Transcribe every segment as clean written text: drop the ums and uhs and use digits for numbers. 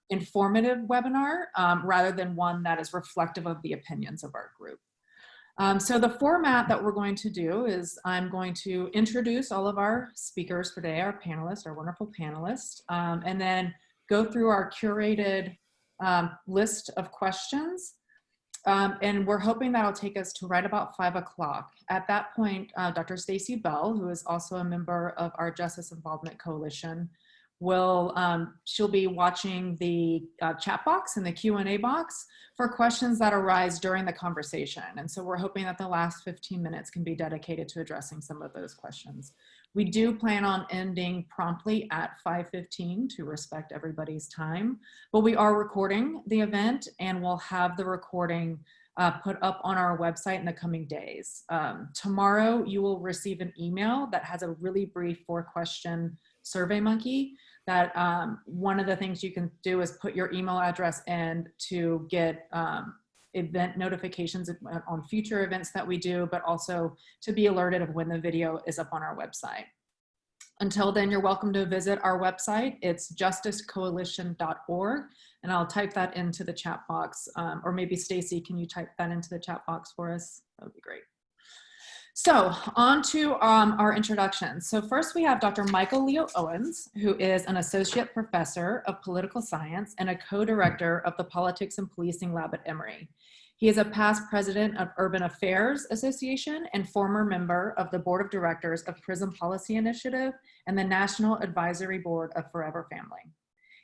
informative webinar rather than one that is reflective of the opinions of our group. So the format that we're going to do is I'm going to introduce all of our speakers for today, our panelists, our wonderful panelists, and then go through our curated list of questions. And we're hoping that'll take us to right about 5 o'clock. At that point, Dr. Stacy Bell, who is also a member of our Justice Involvement Coalition, she'll be watching the chat box and the Q&A box for questions that arise during the conversation. And so we're hoping that the last 15 minutes can be dedicated to addressing some of those questions. We do plan on ending promptly at 5:15 to respect everybody's time, but we are recording the event and we'll have the recording put up on our website in the coming days. Tomorrow you will receive an email that has a really brief 4-question Survey Monkey that one of the things you can do is put your email address in to get event notifications on future events that we do, but also to be alerted of when the video is up on our website. Until then, you're welcome to visit our website. It's justicecoalition.org, and I'll type that into the chat box. Or maybe Stacy, can you type that into the chat box for us? That would be great. So on to our introduction. So first we have Dr. Michael Leo Owens, who is an associate professor of political science and a co-director of the Politics and Policing Lab at Emory. He is a past president of Urban Affairs Association and former member of the board of directors of Prison Policy Initiative and the National Advisory Board of Forever Family.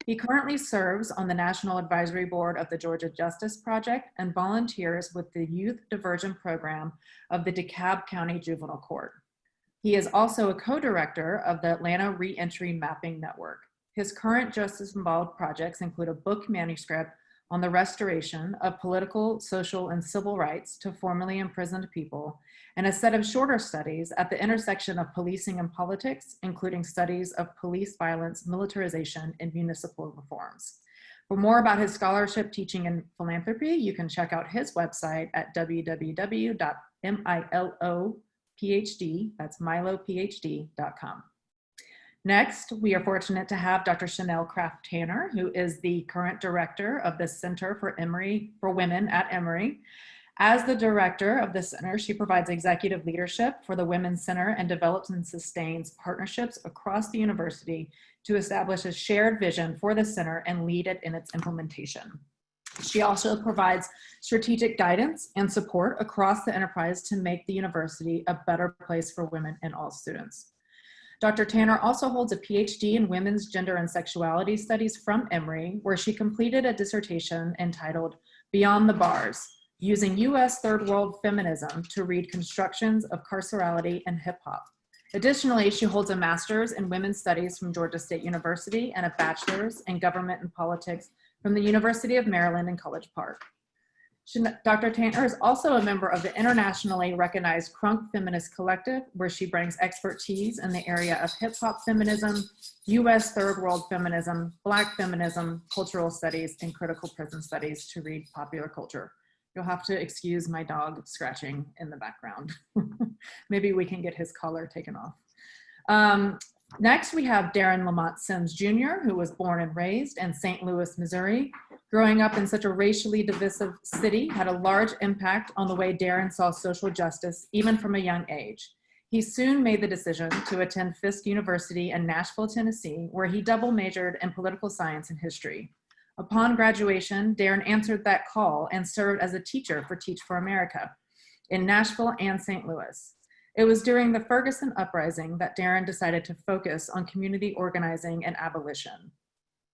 He currently serves on the National Advisory Board of the Georgia Justice Project and volunteers with the Youth Diversion Program of the DeKalb County Juvenile Court. He is also a co-director of the Atlanta Reentry Mapping Network. His current justice-involved projects include a book manuscript on the restoration of political, social, and civil rights to formerly imprisoned people, and a set of shorter studies at the intersection of policing and politics, including studies of police violence, militarization, and municipal reforms. For more about his scholarship, teaching, and philanthropy, you can check out his website at www.milophd, that's milophd.com. Next, we are fortunate to have Dr. Chanel Kraft Tanner, who is the current director of the Center for Women at Emory. As the director of the center, she provides executive leadership for the Women's Center and develops and sustains partnerships across the university to establish a shared vision for the center and lead it in its implementation. She also provides strategic guidance and support across the enterprise to make the university a better place for women and all students. Dr. Tanner also holds a PhD in Women's Gender and Sexuality Studies from Emory, where she completed a dissertation entitled Beyond the Bars, Using U.S. Third World Feminism to Read Constructions of Carcerality and Hip Hop. Additionally, she holds a master's in Women's Studies from Georgia State University and a bachelor's in Government and Politics from the University of Maryland in College Park. Dr. Tanner is also a member of the internationally recognized Crunk Feminist Collective, where she brings expertise in the area of hip hop feminism, U.S. Third World feminism, Black feminism, cultural studies, and critical prison studies to read popular culture. You'll have to excuse my dog scratching in the background. Maybe we can get his collar taken off. Next, we have Darrin Sims Jr., who was born and raised in St. Louis, Missouri. Growing up in such a racially divisive city had a large impact on the way Darrin saw social justice, even from a young age. He soon made the decision to attend Fisk University in Nashville, Tennessee, where he double majored in political science and history. Upon graduation, Darrin answered that call and served as a teacher for Teach for America in Nashville and St. Louis. It was during the Ferguson Uprising that Darrin decided to focus on community organizing and abolition.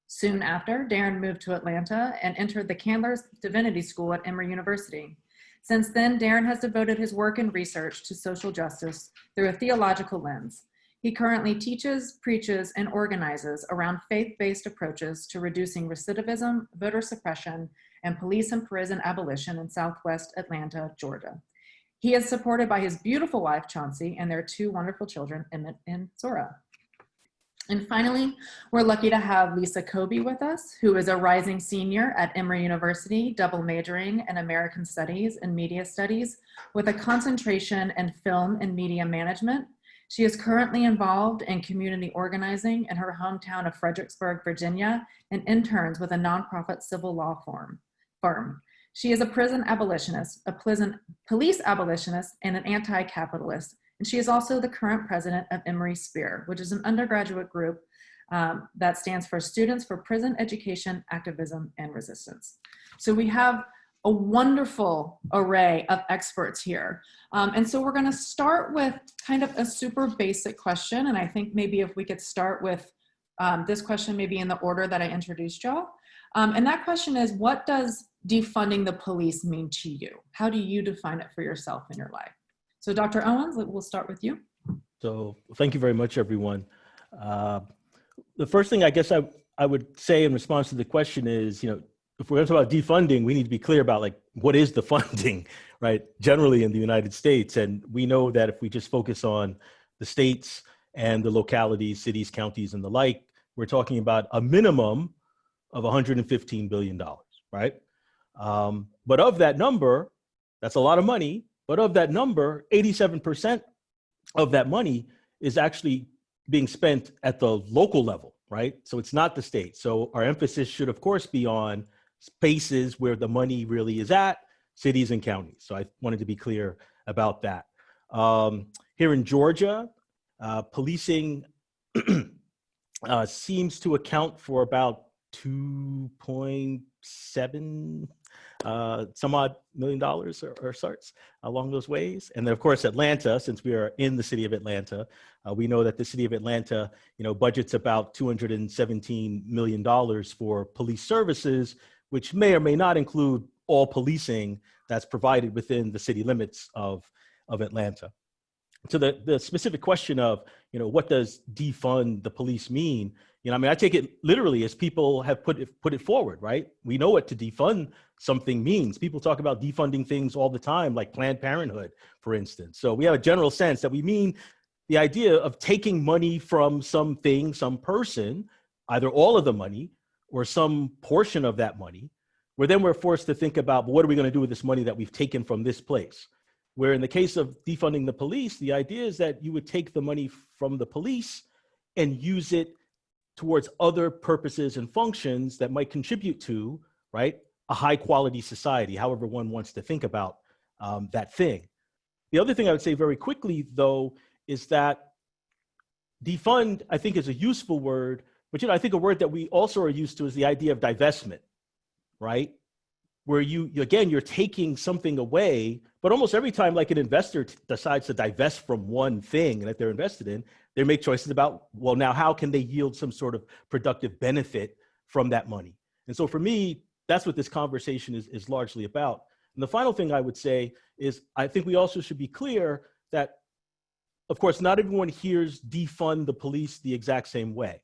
Soon after, Darrin moved to Atlanta and entered the Candler's Divinity School at Emory University. Since then, Darrin has devoted his work and research to social justice through a theological lens. He currently teaches, preaches, and organizes around faith-based approaches to reducing recidivism, voter suppression, and police and prison abolition in Southwest Atlanta, Georgia. He is supported by his beautiful wife, Chauncey, and their 2 wonderful children, Emmett and Zora. And finally, we're lucky to have Liza Cobey with us, who is a rising senior at Emory University, double majoring in American Studies and Media Studies with a concentration in film and media management. She is currently involved in community organizing in her hometown of Fredericksburg, Virginia, and interns with a nonprofit civil law firm. She is a prison abolitionist, a police abolitionist, and an anti-capitalist. And she is also the current president of Emory Spear, which is an undergraduate group that stands for Students for Prison Education, Activism, and Resistance. So we have a wonderful array of experts here. And so we're gonna start with kind of a super basic question. And I think maybe if we could start with this question, maybe in the order that I introduced y'all. And that question is, what does defunding the police mean to you? How do you define it for yourself in your life? So Dr. Owens, we'll start with you. So thank you very much, everyone. The first thing I guess I would say in response to the question is, if we're going to talk about defunding, we need to be clear about like, what is the funding, right? Generally in the United States. And we know that if we just focus on the states and the localities, cities, counties, and the like, we're talking about a minimum of $115 billion, right? But of that number, that's a lot of money. But of that number, 87% of that money is actually being spent at the local level, right? So it's not the state. So our emphasis should, of course, be on spaces where the money really is at, cities and counties. So I wanted to be clear about that. Here in Georgia, policing seems to account for about 2.7 some odd $1 million or sorts along those ways. And then of course, Atlanta, since we are in the city of Atlanta, we know that the city of Atlanta, budgets about $217 million for police services, which may or may not include all policing that's provided within the city limits of Atlanta. So the specific question of, what does defund the police mean? I take it literally as people have put it forward, right? We know what to defund something means. People talk about defunding things all the time, like Planned Parenthood, for instance. So we have a general sense that we mean the idea of taking money from something, some person, either all of the money or some portion of that money, where then we're forced to think about, well, what are we going to do with this money that we've taken from this place? Where in the case of defunding the police, the idea is that you would take the money from the police and use it towards other purposes and functions that might contribute to, right, a high quality society, however one wants to think about that thing. The other thing I would say very quickly, though, is that defund, I think, is a useful word, but I think a word that we also are used to is the idea of divestment, right? Where you're taking something away, but almost every time like an investor decides to divest from one thing that they're invested in, they make choices about, well, now how can they yield some sort of productive benefit from that money? And so for me, that's what this conversation is largely about. And the final thing I would say is, I think we also should be clear that, of course, not everyone hears defund the police the exact same way.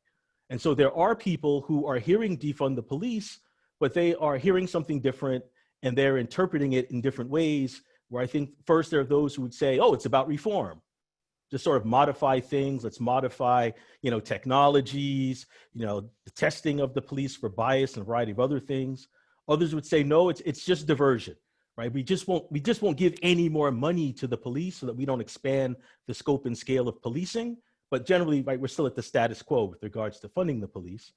And so there are people who are hearing defund the police, but they are hearing something different and they're interpreting it in different ways, where I think first there are those who would say, oh, it's about reform. Just sort of modify things. Let's modify, technologies, the testing of the police for bias and a variety of other things. Others would say, no, it's just diversion, right? We just won't give any more money to the police so that we don't expand the scope and scale of policing. But generally, right, we're still at the status quo with regards to funding the police.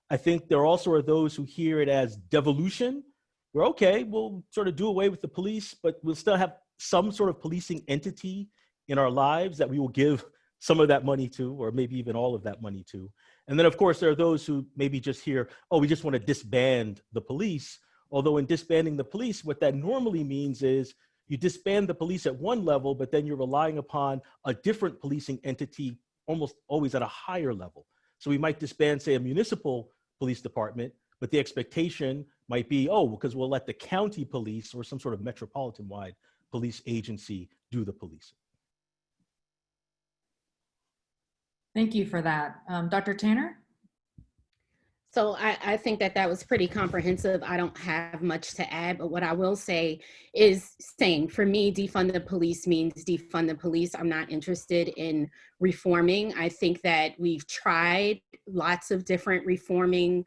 I think there also are those who hear it as devolution, where, okay, we'll sort of do away with the police, but we'll still have some sort of policing entity in our lives that we will give some of that money to, or maybe even all of that money to. And then, of course, there are those who maybe just hear, oh, we just want to disband the police. Although in disbanding the police, what that normally means is you disband the police at one level, but then you're relying upon a different policing entity almost always at a higher level. So we might disband, say, a municipal police department, but the expectation might be, oh, because we'll let the county police or some sort of metropolitan-wide police agency do the policing. Thank you for that. Dr. Tanner? So I think that that was pretty comprehensive. I don't have much to add, but what I will say is same. For me, defund the police means defund the police. I'm not interested in reforming. I think that we've tried lots of different reforming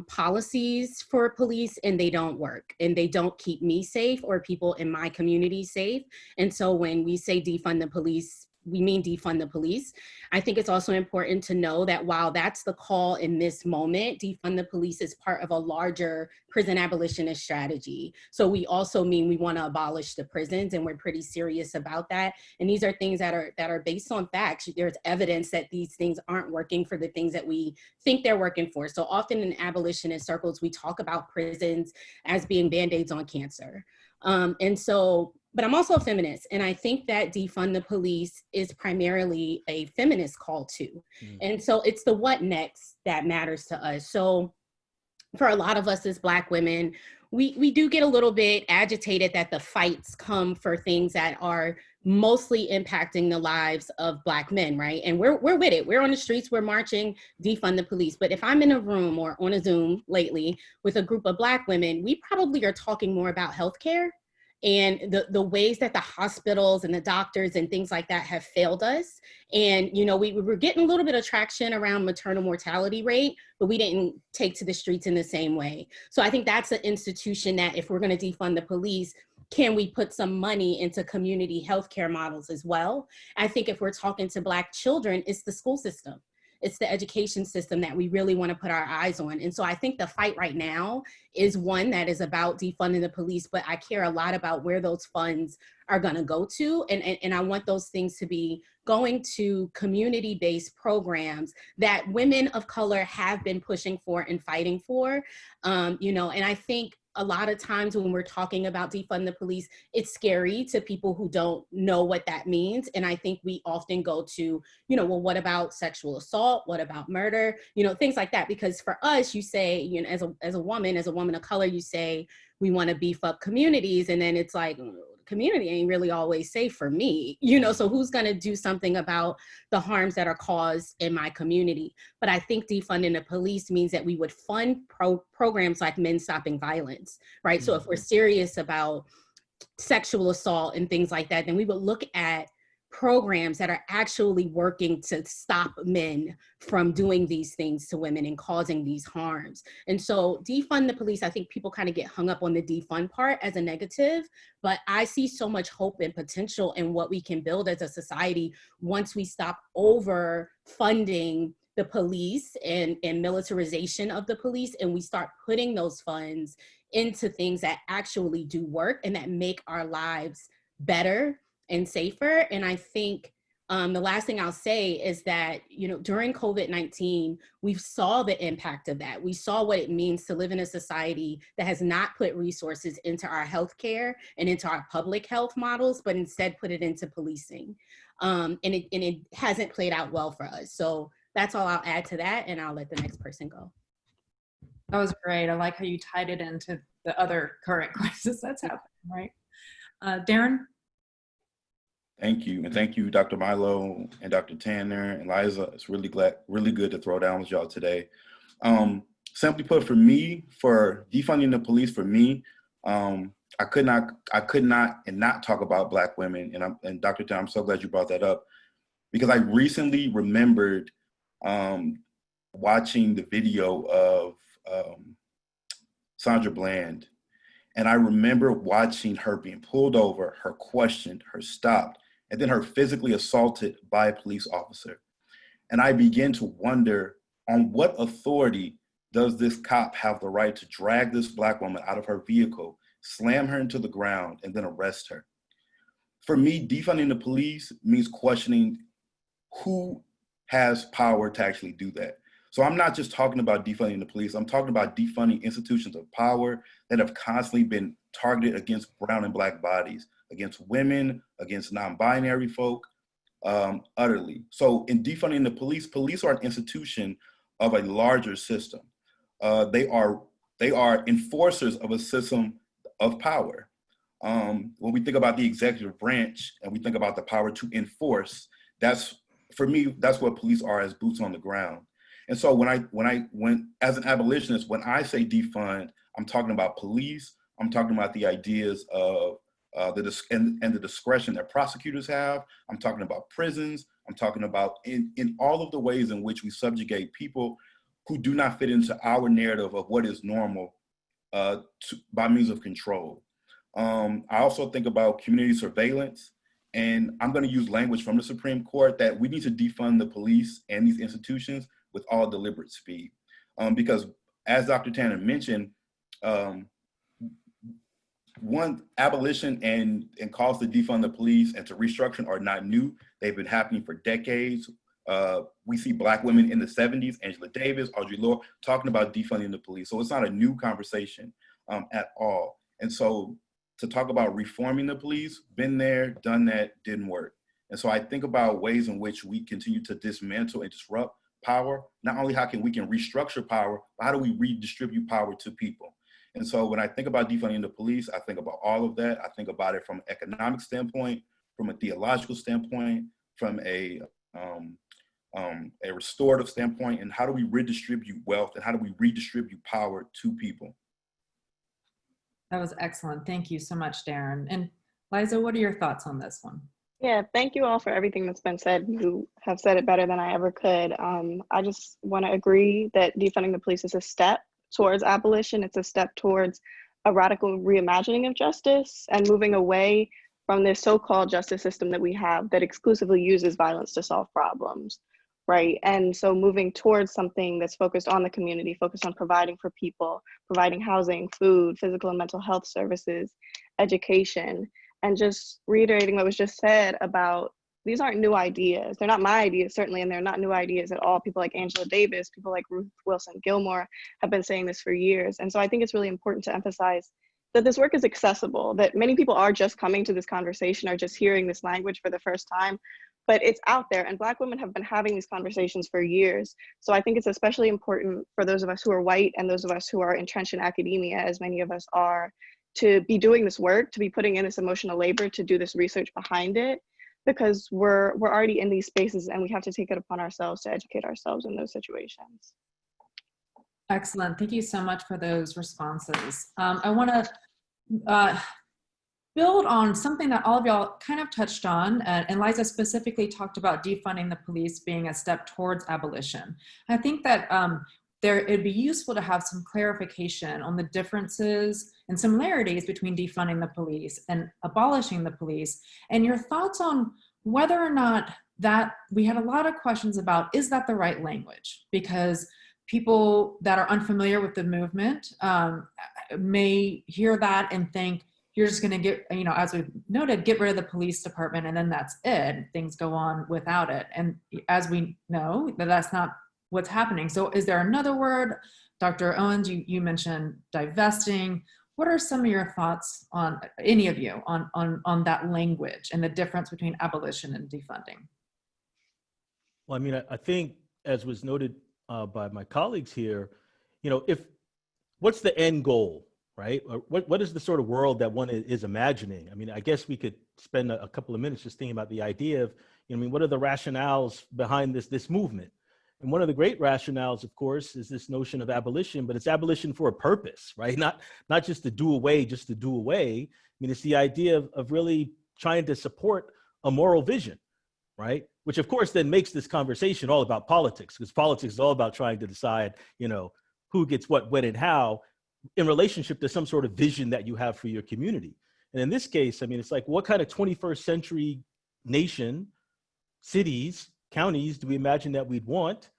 policies for police and they don't work and they don't keep me safe or people in my community safe. And so when we say defund the police, we mean defund the police. I think it's also important to know that while that's the call in this moment, defund the police is part of a larger prison abolitionist strategy. So we also mean we want to abolish the prisons, and we're pretty serious about that. And these are things that are based on facts. There's evidence that these things aren't working for the things that we think they're working for. So often in abolitionist circles, we talk about prisons as being band-aids on cancer. But I'm also a feminist, and I think that defund the police is primarily a feminist call too. And so it's the what next that matters to us. So for a lot of us as Black women, we do get a little bit agitated that the fights come for things that are mostly impacting the lives of Black men, right? And we're with it. We're on the streets, we're marching, defund the police. But if I'm in a room or on a Zoom lately with a group of Black women, we probably are talking more about healthcare and the ways that the hospitals and the doctors and things like that have failed us. And, you know, we were getting a little bit of traction around maternal mortality rate, but we didn't take to the streets in the same way. So I think that's an institution that if we're going to defund the police, can we put some money into community healthcare models as well? I think if we're talking to Black children, it's the school system. It's the education system that we really want to put our eyes on. And so I think the fight right now is one that is about defunding the police, but I care a lot about where those funds are going to go to. And I want those things to be going to community-based programs that women of color have been pushing for and fighting for. You know, and I think a lot of times when we're talking about defund the police, it's scary to people who don't know what that means. And I think we often go to, you know, well, what about sexual assault? What about murder? You know, things like that. Because for us, you say, you know, as a woman of color, you say, we want to beef up communities. And then it's like, community ain't really always safe for me, you know, so who's going to do something about the harms that are caused in my community? But I think defunding the police means that we would fund programs like Men Stopping Violence, right? So if we're serious about sexual assault and things like that, then we would look at programs that are actually working to stop men from doing these things to women and causing these harms. And so defund the police, I think people kind of get hung up on the defund part as a negative, but I see so much hope and potential in what we can build as a society once we stop over funding the police and militarization of the police, and we start putting those funds into things that actually do work and that make our lives better and safer. And I think the last thing I'll say is that, you know, during COVID-19, we saw the impact of that. We saw what it means to live in a society that has not put resources into our healthcare and into our public health models, but instead put it into policing. And it hasn't played out well for us. So that's all I'll add to that, and I'll let the next person go. That was great. I like how you tied it into the other current crisis that's happening, right? Darrin? Thank you. And thank you, Dr. Milo and Dr. Tanner and Liza. It's really good to throw down with y'all today. Simply put, for me, for defunding the police, for me, I could not and not talk about Black women. And Dr. Tanner, I'm so glad you brought that up, because I recently remembered watching the video of Sandra Bland. And I remember watching her being pulled over, her questioned, her stopped, and then her physically assaulted by a police officer. And I began to wonder, on what authority does this cop have the right to drag this Black woman out of her vehicle, slam her into the ground, and then arrest her? For me, defunding the police means questioning who has power to actually do that. So I'm not just talking about defunding the police, I'm talking about defunding institutions of power that have constantly been targeted against brown and Black bodies, against women, against non-binary folk, utterly. So in defunding the police, police are an institution of a larger system. They are enforcers of a system of power. When we think about the executive branch and we think about the power to enforce, for me, that's what police are, as boots on the ground. And so when as an abolitionist, when I say defund, I'm talking about police. I'm talking about the ideas of the discretion that prosecutors have. I'm talking about prisons. I'm talking about in all of the ways in which we subjugate people who do not fit into our narrative of what is normal by means of control. I also think about community surveillance, and I'm going to use language from the Supreme Court that we need to defund the police and these institutions with all deliberate speed. Because as Dr. Tanner mentioned, one, abolition and calls to defund the police and to restructuring are not new. They've been happening for decades. We see Black women in the 70s, Angela Davis, Audre Lorde, talking about defunding the police. So it's not a new conversation at all. And so to talk about reforming the police, been there, done that, didn't work. And so I think about ways in which we continue to dismantle and disrupt power. Not only how we can restructure power, but how do we redistribute power to people? And so when I think about defunding the police, I think about all of that. I think about it from an economic standpoint, from a theological standpoint, from a restorative standpoint, and how do we redistribute wealth and how do we redistribute power to people? That was excellent. Thank you so much, Darrin. And Liza, what are your thoughts on this one? Yeah, thank you all for everything that's been said. You have said it better than I ever could. I just want to agree that defunding the police is a step towards abolition. It's a step towards a radical reimagining of justice and moving away from this so-called justice system that we have that exclusively uses violence to solve problems, right? And so moving towards something that's focused on the community, focused on providing for people, providing housing, food, physical and mental health services, education, and just reiterating what was just said about these aren't new ideas. They're not my ideas, certainly, and they're not new ideas at all. People like Angela Davis, people like Ruth Wilson Gilmore have been saying this for years. And so I think it's really important to emphasize that this work is accessible, that many people are just coming to this conversation, are just hearing this language for the first time, but it's out there, and Black women have been having these conversations for years. So I think it's especially important for those of us who are white and those of us who are entrenched in academia, as many of us are, to be doing this work, to be putting in this emotional labor, to do this research behind it, because we're already in these spaces and we have to take it upon ourselves to educate ourselves in those situations. Excellent. Thank you so much for those responses. I want to build on something that all of y'all kind of touched on, and Liza specifically talked about defunding the police being a step towards abolition. I think that it'd be useful to have some clarification on the differences and similarities between defunding the police and abolishing the police, and your thoughts on whether or not that we had a lot of questions about, is that the right language? Because people that are unfamiliar with the movement may hear that and think, you're just going to get, as we've noted, get rid of the police department and then that's it. Things go on without it. And as we know, that's not what's happening. So is there another word? Dr. Owens, you mentioned divesting. What are some of your thoughts on, any of you, on that language and the difference between abolition and defunding? Well, I mean, I think, as was noted by my colleagues here, what's the end goal, right? Or what is the sort of world that one is imagining? I mean, I guess we could spend a couple of minutes just thinking about the idea of, what are the rationales behind this movement? And one of the great rationales, of course, is this notion of abolition, but it's abolition for a purpose, right? Not just to do away, just to do away. I mean, it's the idea of really trying to support a moral vision, right? Which, of course, then makes this conversation all about politics, because politics is all about trying to decide, who gets what, when, and how in relationship to some sort of vision that you have for your community. And in this case, I mean, it's like, what kind of 21st century nation, cities, counties do we imagine that we'd want?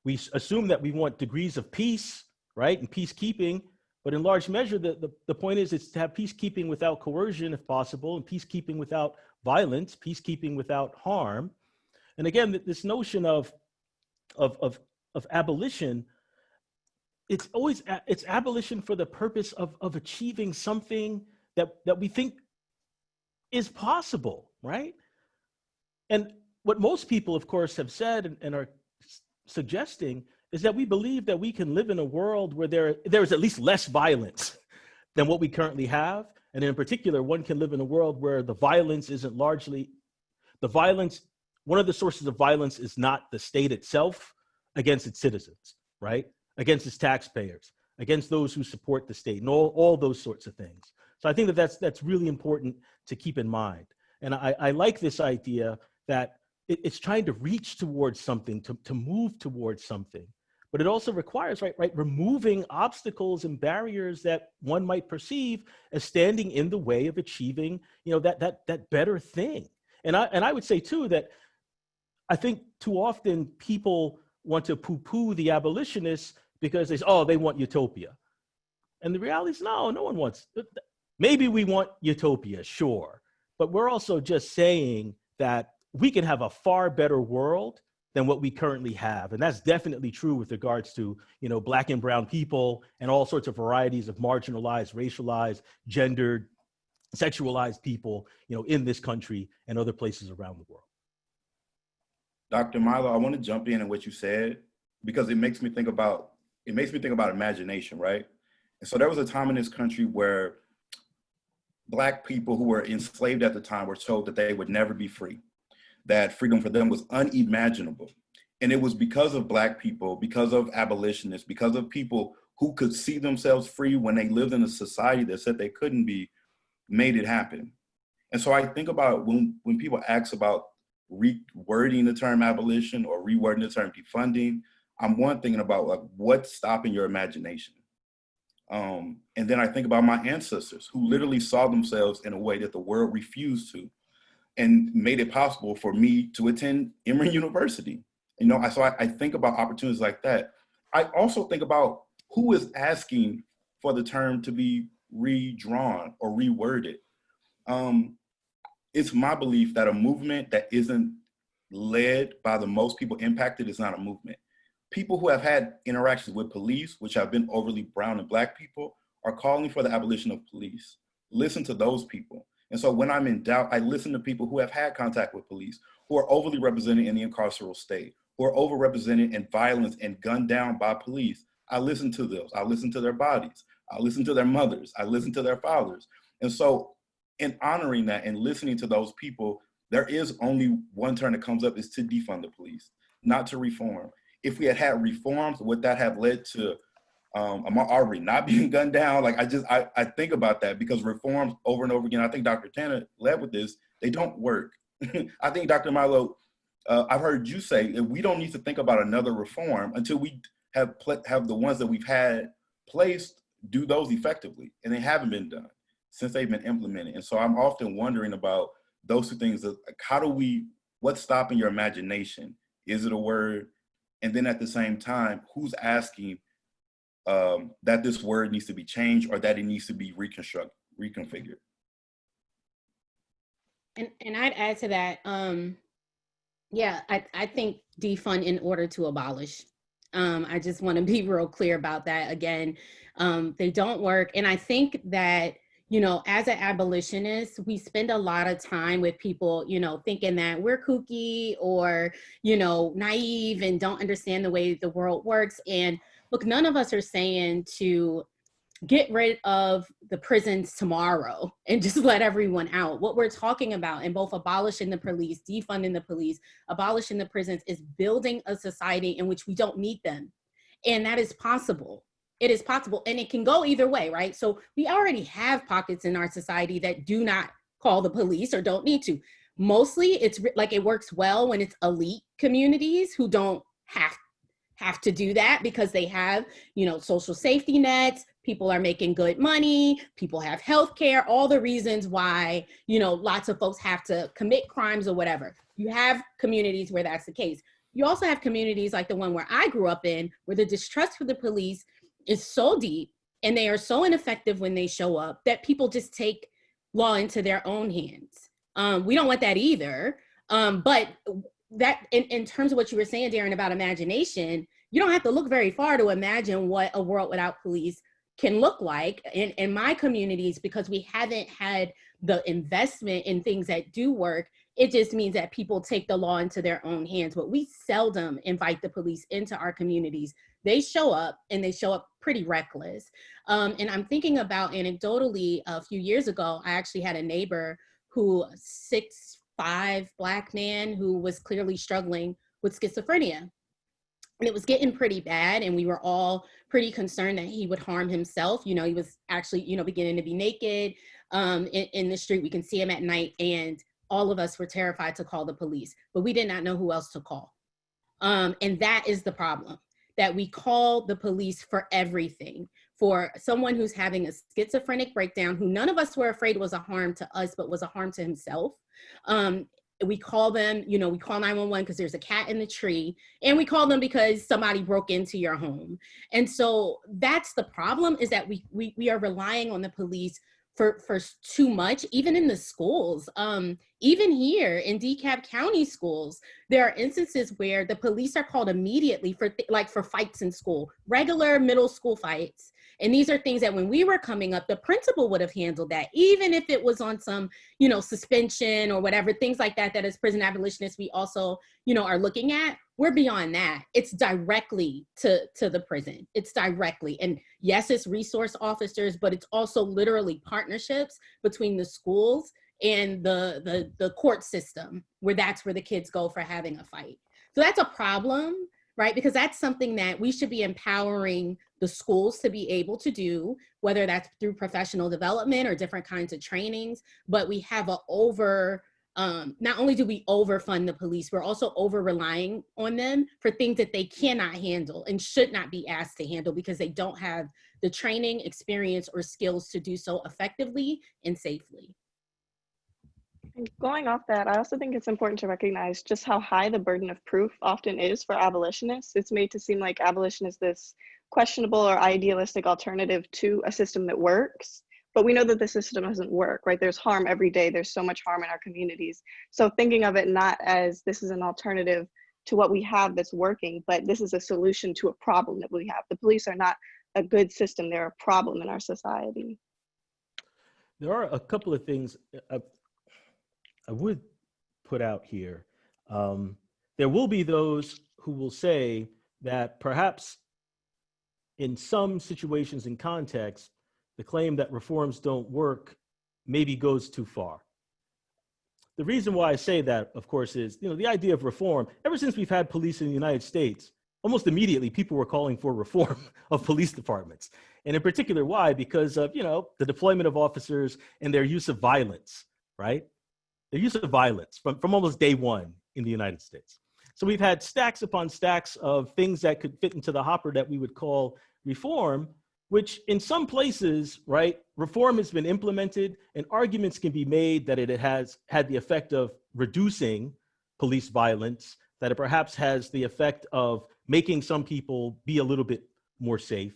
We assume that we want degrees of peace, right? And peacekeeping, but in large measure, the point is it's to have peacekeeping without coercion, if possible, and peacekeeping without violence, peacekeeping without harm. And again, this notion of abolition, it's abolition for the purpose of achieving something that we think is possible, right? And what most people, of course, have said and are suggesting is that we believe that we can live in a world where there is at least less violence than what we currently have. And in particular, one can live in a world where the violence isn't largely, one of the sources of violence is not the state itself, against its citizens, right? Against its taxpayers, against those who support the state, and all those sorts of things. So I think that that's really important to keep in mind. And I like this idea that it's trying to reach towards something, to move towards something. But it also requires, right, removing obstacles and barriers that one might perceive as standing in the way of achieving, that better thing. And I would say too that I think too often people want to poo-poo the abolitionists because they want utopia. And the reality is no one wants. Maybe we want utopia, sure, but we're also just saying that we can have a far better world than what we currently have. And that's definitely true with regards to, Black and brown people and all sorts of varieties of marginalized, racialized, gendered, sexualized people, in this country and other places around the world. Dr. Milo, I want to jump in on what you said because it makes me think about imagination, right? And so there was a time in this country where Black people who were enslaved at the time were told that they would never be free, that freedom for them was unimaginable. And it was because of Black people, because of abolitionists, because of people who could see themselves free when they lived in a society that said they couldn't be, made it happen. And so I think about when people ask about rewording the term abolition or rewording the term defunding, I'm thinking about what's stopping your imagination. And then I think about my ancestors who literally saw themselves in a way that the world refused to, and made it possible for me to attend Emory University. So I think about opportunities like that. I also think about who is asking for the term to be redrawn or reworded. It's my belief that a movement that isn't led by the most people impacted is not a movement. People who have had interactions with police, which have been overly brown and Black people, are calling for the abolition of police. Listen to those people. And so when I'm in doubt, I listen to people who have had contact with police, who are overly represented in the incarceral state, who are overrepresented in violence and gunned down by police. I listen to those. I listen to their bodies. I listen to their mothers. I listen to their fathers. And so in honoring that and listening to those people, there is only one term that comes up, is to defund the police, not to reform. If we had reforms, would that have led to Ahmaud Arbery not being gunned down? I think about that because reforms over and over again, I think Dr. Tanner led with this, they don't work. I think Dr. Milo, I've heard you say that we don't need to think about another reform until we have the ones that we've had placed, do those effectively. And they haven't been done since they've been implemented. And so I'm often wondering about those two things. What's stopping your imagination? Is it a word? And then at the same time, who's asking that this word needs to be changed or that it needs to be reconfigured? And I'd add to that, I think defund in order to abolish. I just want to be real clear about that. Again, they don't work. And I think that, as an abolitionist, we spend a lot of time with people, thinking that we're kooky or, naive and don't understand the way the world works. And look, none of us are saying to get rid of the prisons tomorrow and just let everyone out. What we're talking about in both abolishing the police, defunding the police, abolishing the prisons is building a society in which we don't need them. And that is possible. It is possible, and it can go either way, right? So we already have pockets in our society that do not call the police or don't need to. Mostly it's like it works well when it's elite communities who don't have to do that because they have, social safety nets, people are making good money, people have health care, all the reasons why, lots of folks have to commit crimes or whatever. You have communities where that's the case. You also have communities like the one where I grew up in, where the distrust for the police is so deep and they are so ineffective when they show up that people just take law into their own hands. We don't want that either. But that in terms of what you were saying, Darrin, about imagination, you don't have to look very far to imagine what a world without police can look like in my communities, because we haven't had the investment in things that do work. It just means that people take the law into their own hands, but we seldom invite the police into our communities. They show up and they show up pretty reckless. And I'm thinking about anecdotally, a few years ago, I actually had a neighbor who 6'5" Black man who was clearly struggling with schizophrenia. And it was getting pretty bad, and we were all pretty concerned that he would harm himself. You know, he was actually, you know, beginning to be naked in the street. We can see him at night, and all of us were terrified to call the police, but we did not know who else to call. And that is the problem, that we call the police for everything. For someone who's having a schizophrenic breakdown, who none of us were afraid was a harm to us, but was a harm to himself. We call them, you know, we call 911 because there's a cat in the tree, and we call them because somebody broke into your home. And so that's the problem, is that we are relying on the police for too much, even in the schools. Even here in DeKalb County schools, there are instances where the police are called immediately for fights in school, regular middle school fights. And these are things that when we were coming up, the principal would have handled that, even if it was on some, you know, suspension or whatever, things like that, that as prison abolitionists, we also, you know, are looking at. We're beyond that. It's directly to the prison. It's directly. And yes, it's resource officers, but it's also literally partnerships between the schools and the court system, where that's where the kids go for having a fight. So that's a problem, right? Because that's something that we should be empowering the schools to be able to do, whether that's through professional development or different kinds of trainings. But we have not only do we overfund the police, we're also over relying on them for things that they cannot handle and should not be asked to handle, because they don't have the training, experience, or skills to do so effectively and safely. And going off that, I also think it's important to recognize just how high the burden of proof often is for abolitionists. It's made to seem like abolition is this questionable or idealistic alternative to a system that works. But we know that the system doesn't work, right? There's harm every day. There's so much harm in our communities. So thinking of it not as this is an alternative to what we have that's working, but this is a solution to a problem that we have. The police are not a good system. They're a problem in our society. There are a couple of things I would put out here. There will be those who will say that perhaps in some situations and contexts, the claim that reforms don't work maybe goes too far. The reason why I say that, of course, is, you know, the idea of reform, ever since we've had police in the United States, almost immediately people were calling for reform of police departments. And in particular, why? Because of, you know, the deployment of officers and their use of violence, right? The use of violence from almost day one in the United States. So we've had stacks upon stacks of things that could fit into the hopper that we would call reform, which in some places, right, reform has been implemented and arguments can be made that it has had the effect of reducing police violence, that it perhaps has the effect of making some people be a little bit more safe.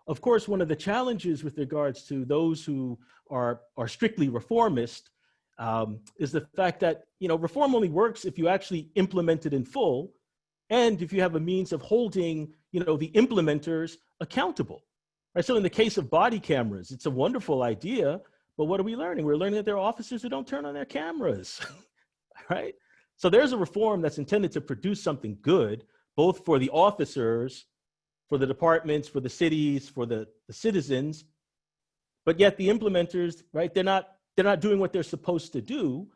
Of course, one of the challenges with regards to those who are strictly reformist is the fact that, you know, reform only works if you actually implement it in full, and if you have a means of holding, you know, the implementers accountable. Right? So in the case of body cameras, it's a wonderful idea, but what are we learning? We're learning that there are officers who don't turn on their cameras, right? So there's a reform that's intended to produce something good, both for the officers, for the departments, for the cities, for the citizens, but yet the implementers, right, they're not doing what they're supposed to do.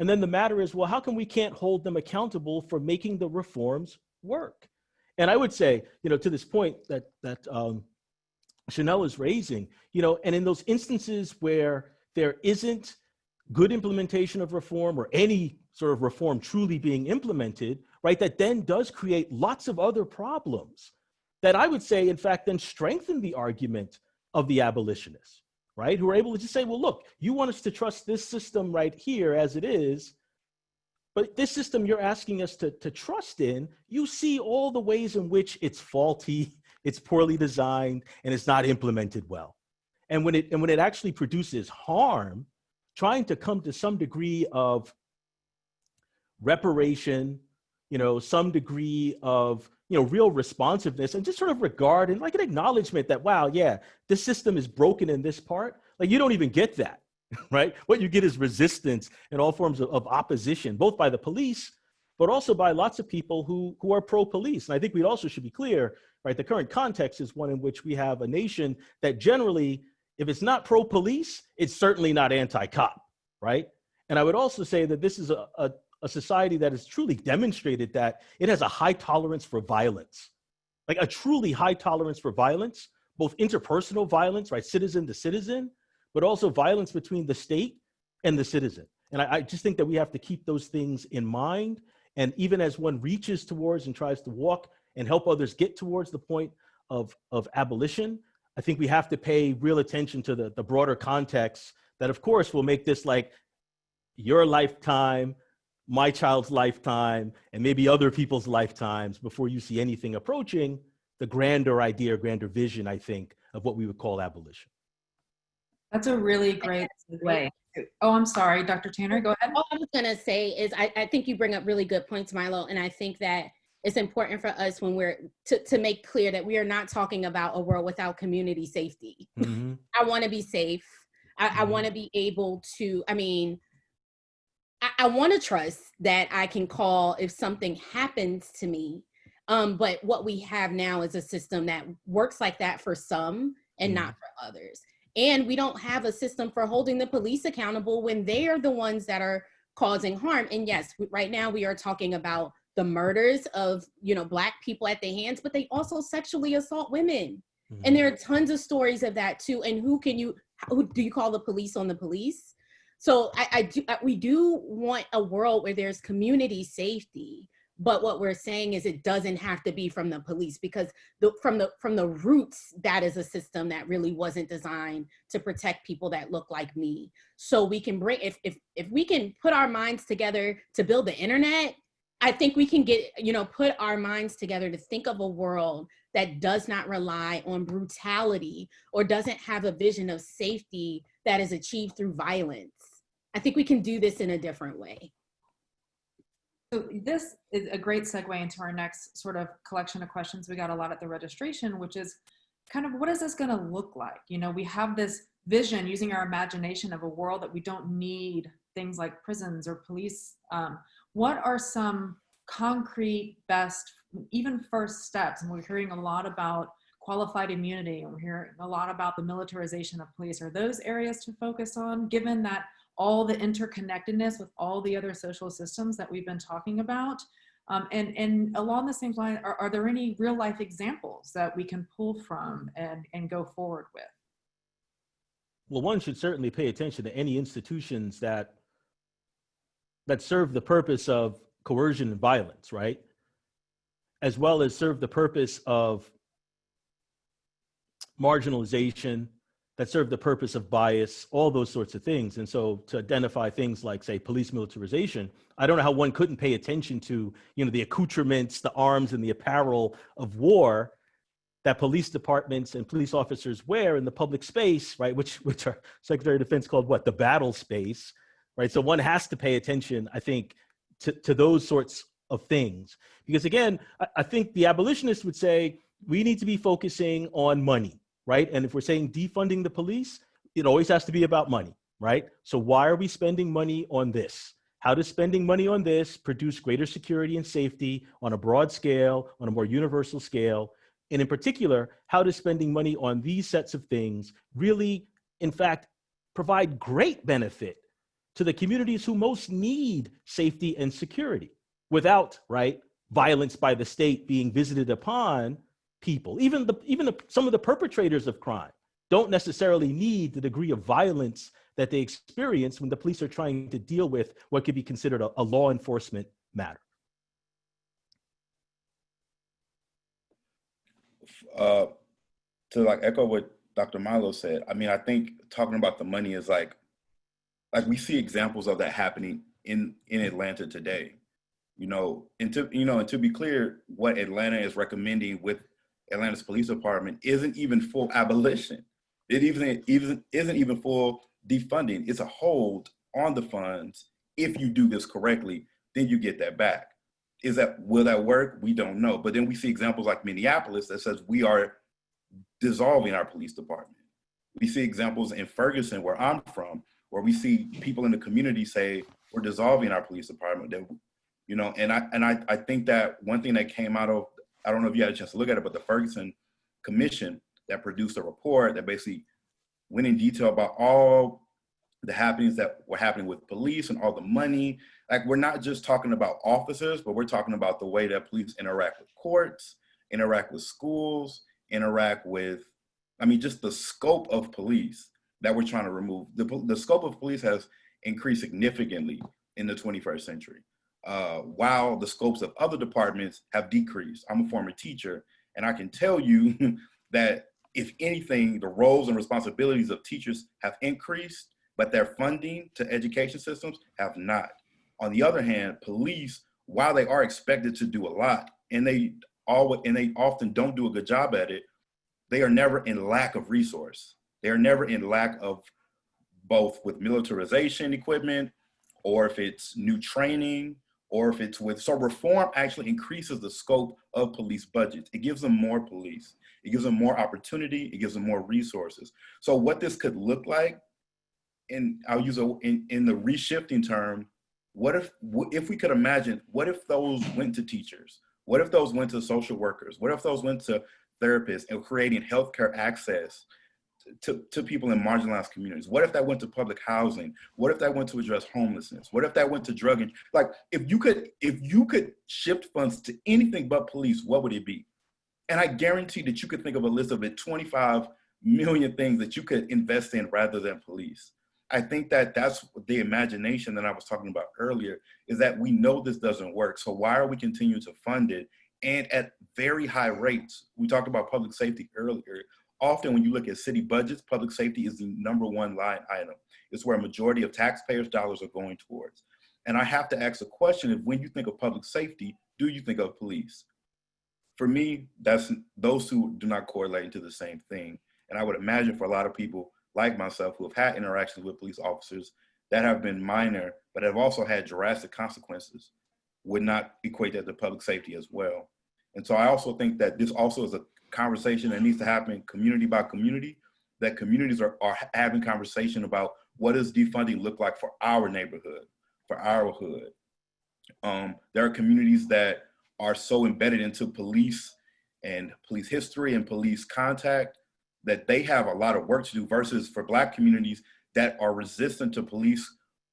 And then the matter is, well, how come we can't hold them accountable for making the reforms work? And I would say, you know, to this point that Chanel is raising, you know, and in those instances where there isn't good implementation of reform or any sort of reform truly being implemented, right, that then does create lots of other problems that I would say, in fact, then strengthen the argument of the abolitionists, right, who are able to just say, well, look, you want us to trust this system right here as it is, but this system you're asking us to trust in, you see all the ways in which it's faulty, it's poorly designed, and it's not implemented well. And when it actually produces harm, trying to come to some degree of reparation, you know, some degree of, you know, real responsiveness and just sort of regard and like an acknowledgement that, wow, yeah, this system is broken in this part. Like, you don't even get that, right? What you get is resistance and all forms of opposition, both by the police, but also by lots of people who are pro-police. And I think we also should be clear, right? The current context is one in which we have a nation that generally, if it's not pro-police, it's certainly not anti-cop, right? And I would also say that this is a a society that has truly demonstrated that it has a high tolerance for violence, like a truly high tolerance for violence, both interpersonal violence, right, citizen to citizen, but also violence between the state and the citizen. And I just think that we have to keep those things in mind. And even as one reaches towards and tries to walk and help others get towards the point of abolition, I think we have to pay real attention to the broader context that, of course, will make this like your lifetime, my child's lifetime, and maybe other people's lifetimes before you see anything approaching the grander idea, grander vision, I think, of what we would call abolition. That's a really great segue. Oh, I'm sorry, Dr. Tanner, go ahead. All I was gonna say is I think you bring up really good points, Milo, and I think that it's important for us when we're to make clear that we are not talking about a world without community safety. Mm-hmm. I want to be safe. I want to be able to, I want to trust that I can call if something happens to me. But what we have now is a system that works like that for some and not for others. And we don't have a system for holding the police accountable when they are the ones that are causing harm. And yes, right now we are talking about the murders of, Black people at their hands, but they also sexually assault women. Mm-hmm. And there are tons of stories of that too. And who do you call the police on the police? So we do want a world where there's community safety. But what we're saying is it doesn't have to be from the police, because from the roots, that is a system that really wasn't designed to protect people that look like me. So we can bring, if we can put our minds together to build the internet, I think we can put our minds together to think of a world that does not rely on brutality or doesn't have a vision of safety that is achieved through violence. I think we can do this in a different way. So this is a great segue into our next sort of collection of questions we got a lot at the registration, which is kind of, what is this going to look like? We have this vision using our imagination of a world that we don't need things like prisons or police. What are some concrete, best, even first steps? And we're hearing a lot about qualified immunity, and we're hearing a lot about the militarization of police. Are those areas to focus on, given that all the interconnectedness with all the other social systems that we've been talking about? And along the same line, are there any real life examples that we can pull from and go forward with? Well, one should certainly pay attention to any institutions that serve the purpose of coercion and violence, right? As well as serve the purpose of marginalization, that serve the purpose of bias, all those sorts of things. And so to identify things like, say, police militarization, I don't know how one couldn't pay attention to, the accoutrements, the arms, and the apparel of war that police departments and police officers wear in the public space, right? Which our Secretary of Defense called what? The battle space, right? So one has to pay attention, I think, to those sorts of things. Because again, I think the abolitionists would say, we need to be focusing on money, right? And if we're saying defunding the police, it always has to be about money, right? So why are we spending money on this? How does spending money on this produce greater security and safety on a broad scale, on a more universal scale? And in particular, how does spending money on these sets of things really, in fact, provide great benefit to the communities who most need safety and security without, right, violence by the state being visited upon people? Even some of the perpetrators of crime don't necessarily need the degree of violence that they experience when the police are trying to deal with what could be considered a law enforcement matter. To echo what Dr. Milo said, I think talking about the money is like we see examples of that happening in Atlanta today, and to be clear, what Atlanta is recommending with Atlanta's police department isn't even full abolition. It isn't even full defunding. It's a hold on the funds. If you do this correctly, then you get that back. Will that work? We don't know. But then we see examples like Minneapolis that says we are dissolving our police department. We see examples in Ferguson, where I'm from, where we see people in the community say we're dissolving our police department. And I think that one thing that came out of, I don't know if you had a chance to look at it, but the Ferguson Commission that produced a report that basically went in detail about all the happenings that were happening with police and all the money. Like, we're not just talking about officers, but we're talking about the way that police interact with courts, interact with schools, interact with, I mean, just the scope of police that we're trying to remove. The scope of police has increased significantly in the 21st century, while the scopes of other departments have decreased. I'm a former teacher, and I can tell you that if anything, the roles and responsibilities of teachers have increased, but their funding to education systems have not. On the other hand, police, while they are expected to do a lot, and they often don't do a good job at it, they are never in lack of resource. They are never in lack of both with militarization equipment, or if it's new training, or if it's with, so reform actually increases the scope of police budgets. It gives them more police. It gives them more opportunity. It gives them more resources. So what this could look like, and I'll use in the reshifting term, what if we could imagine, what if those went to teachers? What if those went to social workers? What if those went to therapists and creating healthcare access to people in marginalized communities? What if that went to public housing? What if that went to address homelessness? What if that went to drug and like, if you could shift funds to anything but police, what would it be? And I guarantee that you could think of a list of 25 million things that you could invest in rather than police. I think that that's the imagination that I was talking about earlier, is that we know this doesn't work. So why are we continuing to fund it? And at very high rates. We talked about public safety earlier. Often when you look at city budgets, public safety is the #1 line item. It's where a majority of taxpayers' dollars are going towards. And I have to ask a question, if when you think of public safety, do you think of police? For me, those two do not correlate into the same thing. And I would imagine for a lot of people like myself who have had interactions with police officers that have been minor, but have also had drastic consequences, would not equate that to public safety as well. And so I also think that this also is a conversation that needs to happen community by community, that communities are having conversation about what does defunding look like for our neighborhood, for our hood. There are communities that are so embedded into police and police history and police contact that they have a lot of work to do, versus for Black communities that are resistant to police,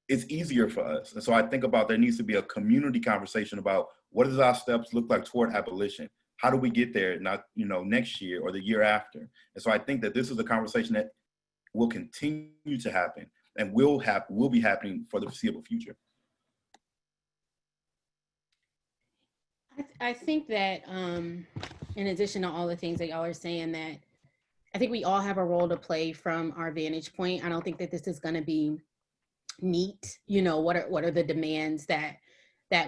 it's easier for us. And so I think about there needs to be a community conversation about what does our steps look like toward abolition? How do we get there, not next year or the year after? And so I think that this is a conversation that will continue to happen and will be happening for the foreseeable future. I think that in addition to all the things that y'all are saying, that I think we all have a role to play from our vantage point. I don't think that this is going to be neat. What are the demands that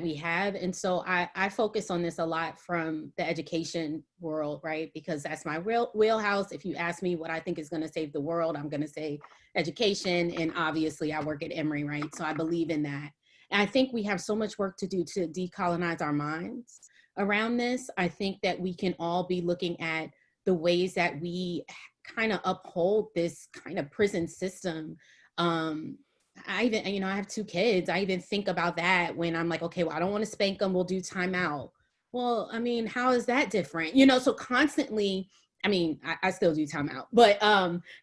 we have? And so I focus on this a lot from the education world, right? Because that's my real wheelhouse. If you ask me what I think is going to save the world, I'm going to say education. And obviously I work at Emory, right? So I believe in that. And I think we have so much work to do to decolonize our minds around this. I think that we can all be looking at the ways that we kind of uphold this kind of prison system. I even, I have 2 kids. I even think about that when I'm like, okay, well, I don't want to spank them. We'll do timeout. Well, I mean, how is that different? So constantly, I still do timeout, but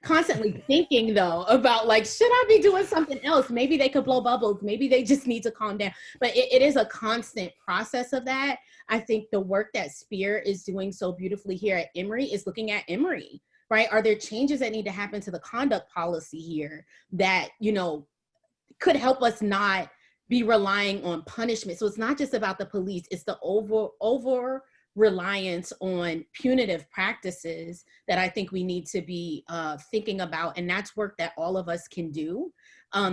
constantly thinking though about like, should I be doing something else? Maybe they could blow bubbles. Maybe they just need to calm down. But it is a constant process of that. I think the work that Spear is doing so beautifully here at Emory is looking at Emory, right? Are there changes that need to happen to the conduct policy here that, could help us not be relying on punishment? So it's not just about the police, it's the over reliance on punitive practices that I think we need to be thinking about. And that's work that all of us can do,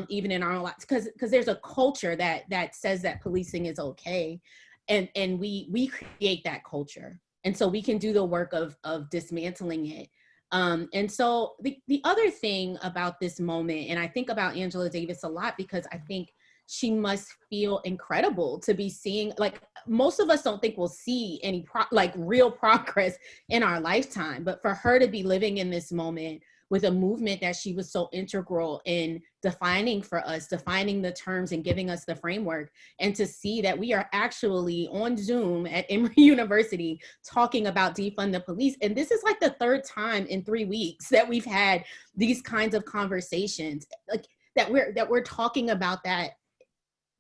even in our own lives, because there's a culture that says that policing is okay. And we create that culture. And so we can do the work of dismantling it. And so the other thing about this moment, and I think about Angela Davis a lot because I think she must feel incredible to be seeing, like, most of us don't think we'll see any real progress in our lifetime, but for her to be living in this moment with a movement that she was so integral in defining for us, defining the terms and giving us the framework, and to see that we are actually on Zoom at Emory University talking about defund the police. And this is like the 3rd time in 3 weeks that we've had these kinds of conversations. Like, that we're talking about that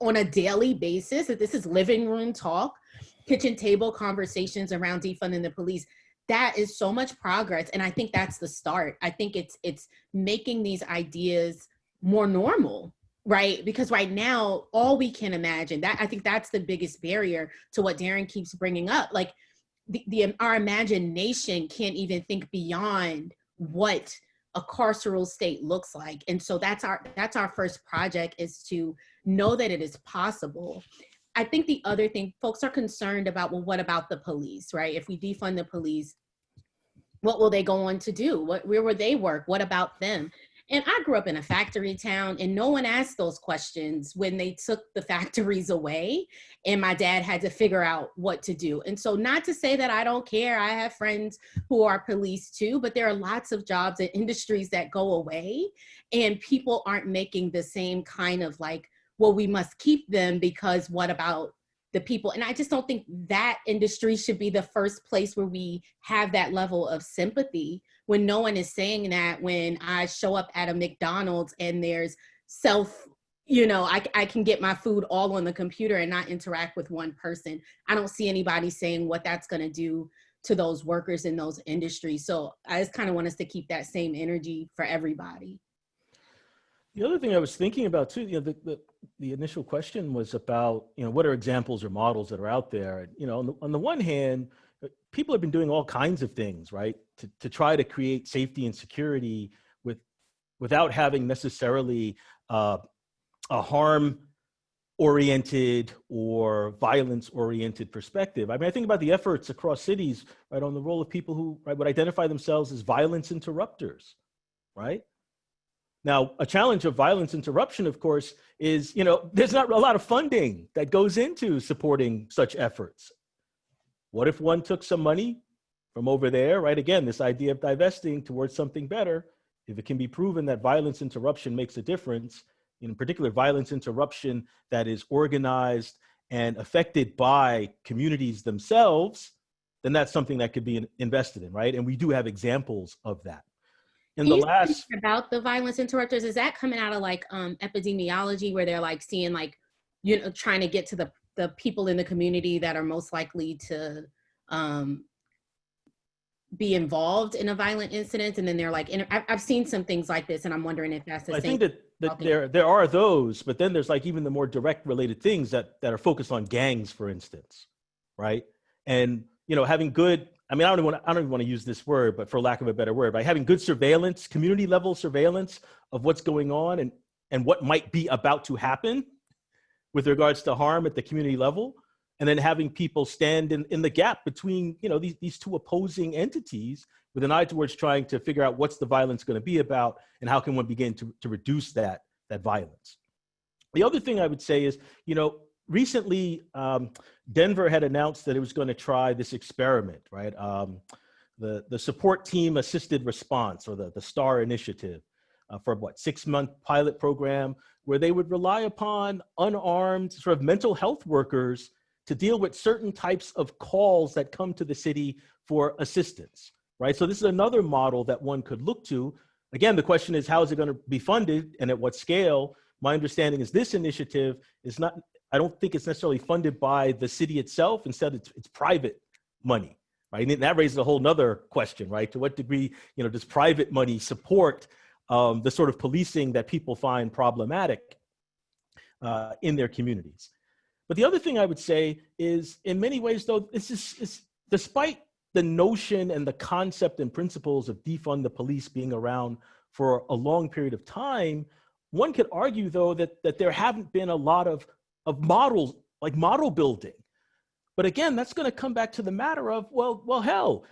on a daily basis, that this is living room talk, kitchen table conversations around defunding the police. That is so much progress. And I think that's the start. I think it's making these ideas more normal, right? Because right now, all we can imagine, that I think that's the biggest barrier to what Darrin keeps bringing up. Like our imagination can't even think beyond what a carceral state looks like. And so that's our first project, is to know that it is possible. I think the other thing, folks are concerned about, well, what about the police, right? If we defund the police, what will they go on to do? Where will they work? What about them? And I grew up in a factory town, and no one asked those questions when they took the factories away and my dad had to figure out what to do. And so, not to say that I don't care, I have friends who are police too, but there are lots of jobs and industries that go away, and people aren't making the same kind of like, well, we must keep them because what about the people? And I just don't think that industry should be the first place where we have that level of sympathy, when no one is saying that. When I show up at a McDonald's and there's I can get my food all on the computer and not interact with one person. I don't see anybody saying what that's going to do to those workers in those industries. So I just kind of want us to keep that same energy for everybody. The other thing I was thinking about too, the initial question was about, what are examples or models that are out there? On the one hand, people have been doing all kinds of things, right, to try to create safety and security without having necessarily a harm-oriented or violence-oriented perspective. I mean, I think about the efforts across cities, right, on the role of people who would identify themselves as violence interrupters, right? Now, a challenge of violence interruption, of course, is, there's not a lot of funding that goes into supporting such efforts. What if one took some money from over there, right? Again, this idea of divesting towards something better. If it can be proven that violence interruption makes a difference, in particular violence interruption that is organized and affected by communities themselves, then that's something that could be invested in, right? And we do have examples of that. About the violence interrupters, is that coming out of like epidemiology, where they're like seeing like, trying to get to the people in the community that are most likely to be involved in a violent incident, and then they're like, I've seen some things like this, and I'm wondering if that's the same. I think that there are those, but then there's like even the more direct related things that are focused on gangs, for instance, right? And having good, I mean, I don't even want to use this word, but for lack of a better word, by having good surveillance, community level surveillance of what's going on and what might be about to happen with regards to harm at the community level, and then having people stand in the gap between, these two opposing entities with an eye towards trying to figure out what's the violence going to be about and how can one begin to reduce that violence. The other thing I would say is, recently, Denver had announced that it was going to try this experiment, right? The support team assisted response, or the STAR initiative, for 6-month pilot program, where they would rely upon unarmed sort of mental health workers to deal with certain types of calls that come to the city for assistance, right? So this is another model that one could look to. Again, the question is, how is it going to be funded and at what scale? My understanding is this initiative is not, I don't think it's necessarily funded by the city itself. Instead, it's private money, right? And that raises a whole nother question, right? To what degree, does private money support the sort of policing that people find problematic in their communities? But the other thing I would say is, in many ways, though, this is despite the notion and the concept and principles of defund the police being around for a long period of time, one could argue, though, that there haven't been a lot of models, like model building. But again, that's going to come back to the matter of, well, hell,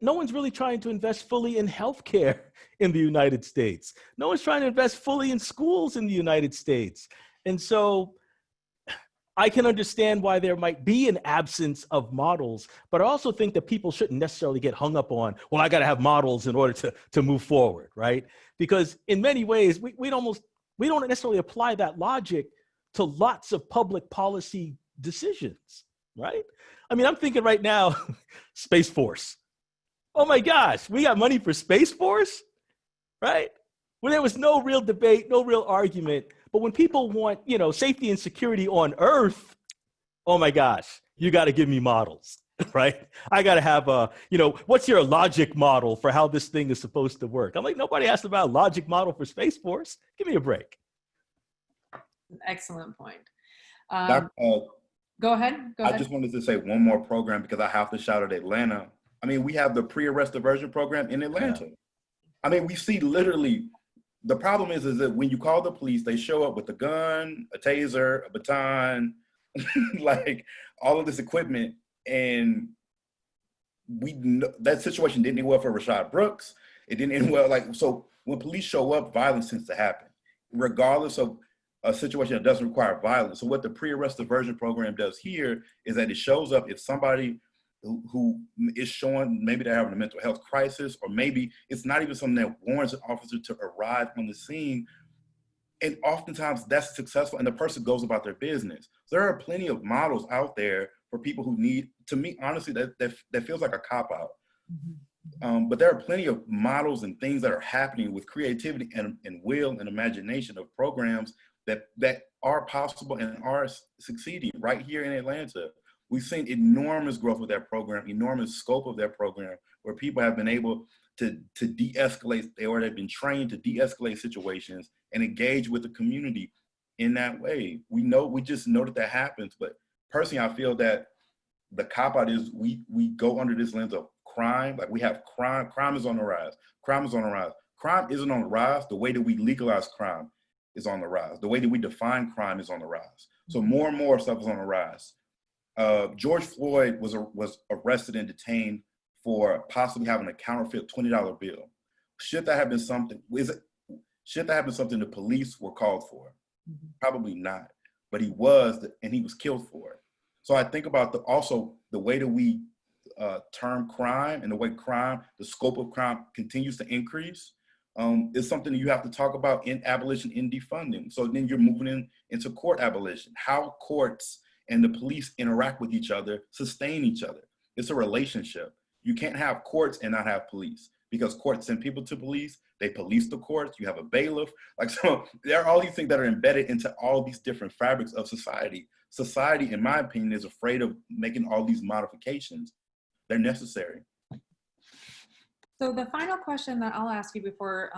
no one's really trying to invest fully in healthcare in the United States. No one's trying to invest fully in schools in the United States. And so I can understand why there might be an absence of models, but I also think that people shouldn't necessarily get hung up on, well, I got to have models in order to move forward, right? Because in many ways, we don't necessarily apply that logic to lots of public policy decisions, right? I mean, I'm thinking right now, Space Force. Oh my gosh, we got money for Space Force, right? where there was no real debate, no real argument. But when people want, safety and security on earth, oh my gosh, you got to give me models, right? I got to have what's your logic model for how this thing is supposed to work? I'm like, nobody asked about a logic model for Space Force. Give me a break. Excellent point. Go ahead. I just wanted to say one more program because I have to shout at Atlanta. I mean, we have the pre-arrest diversion program in Atlanta. Yeah. I mean, we see literally, the problem is that when you call the police, they show up with a gun, a taser, a baton, like all of this equipment. And we know that situation didn't end well for Rashad Brooks. It didn't end well. So when police show up, violence tends to happen, regardless of a situation that doesn't require violence. So what the pre-arrest diversion program does here is that it shows up if somebody who is showing maybe they're having a mental health crisis, or maybe it's not even something that warrants an officer to arrive on the scene. And oftentimes that's successful and the person goes about their business. So there are plenty of models out there for people who need, to me, honestly, that feels like a cop-out. Mm-hmm. But there are plenty of models and things that are happening with creativity and will and imagination of programs that are possible and are succeeding right here in Atlanta. We've seen enormous growth with that program, enormous scope of that program, where people have been able to de-escalate, or they've been trained to de-escalate situations and engage with the community in that way. We just know that happens, but personally, I feel that the cop-out is we go under this lens of crime. Like we have crime is on the rise. Crime is on the rise. Crime isn't on the rise. The way that we legalize crime is on the rise. The way that we define crime is on the rise. So more and more stuff is on the rise. George Floyd was arrested and detained for possibly having a counterfeit $20 bill. Should that have been something the police were called for? Mm-hmm. Probably not, but he was, and he was killed for it. So I think about also the way that we term crime and the way the scope of crime continues to increase is something that you have to talk about in abolition, in defunding. So then you're moving into court abolition, how courts and the police interact with each other, sustain each other. It's a relationship. You can't have courts and not have police, because courts send people to police, they police the courts, you have a bailiff. So there are all these things that are embedded into all these different fabrics of society. Society, in my opinion, is afraid of making all these modifications. They're necessary. So the final question that I'll ask you before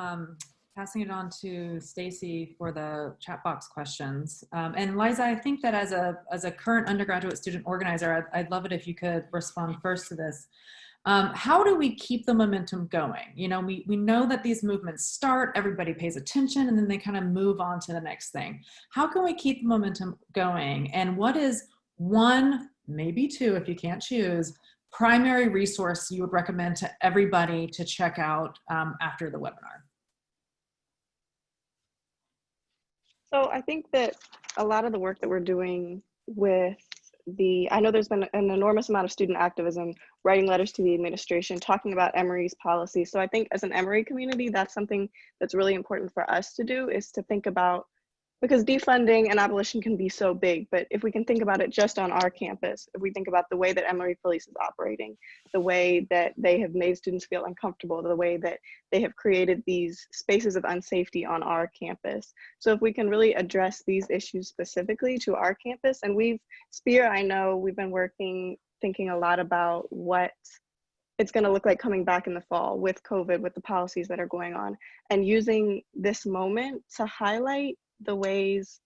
passing it on to Stacy for the chat box questions. And Liza, I think that as a current undergraduate student organizer, I'd love it if you could respond first to this. How do we keep the momentum going? We know that these movements start, everybody pays attention, and then they kind of move on to the next thing. How can we keep the momentum going? And what is one, maybe two, if you can't choose, primary resource you would recommend to everybody to check out after the webinar? So I think that a lot of the work that we're doing with I know there's been an enormous amount of student activism, writing letters to the administration, talking about Emory's policy. So I think as an Emory community, that's something that's really important for us to do, is to think about, because defunding and abolition can be so big, but if we can think about it just on our campus, if we think about the way that Emory Police is operating, the way that they have made students feel uncomfortable, the way that they have created these spaces of unsafety on our campus. So if we can really address these issues specifically to our campus, and Spear, I know we've been thinking a lot about what it's going to look like coming back in the fall with COVID, with the policies that are going on, and using this moment to highlight the ways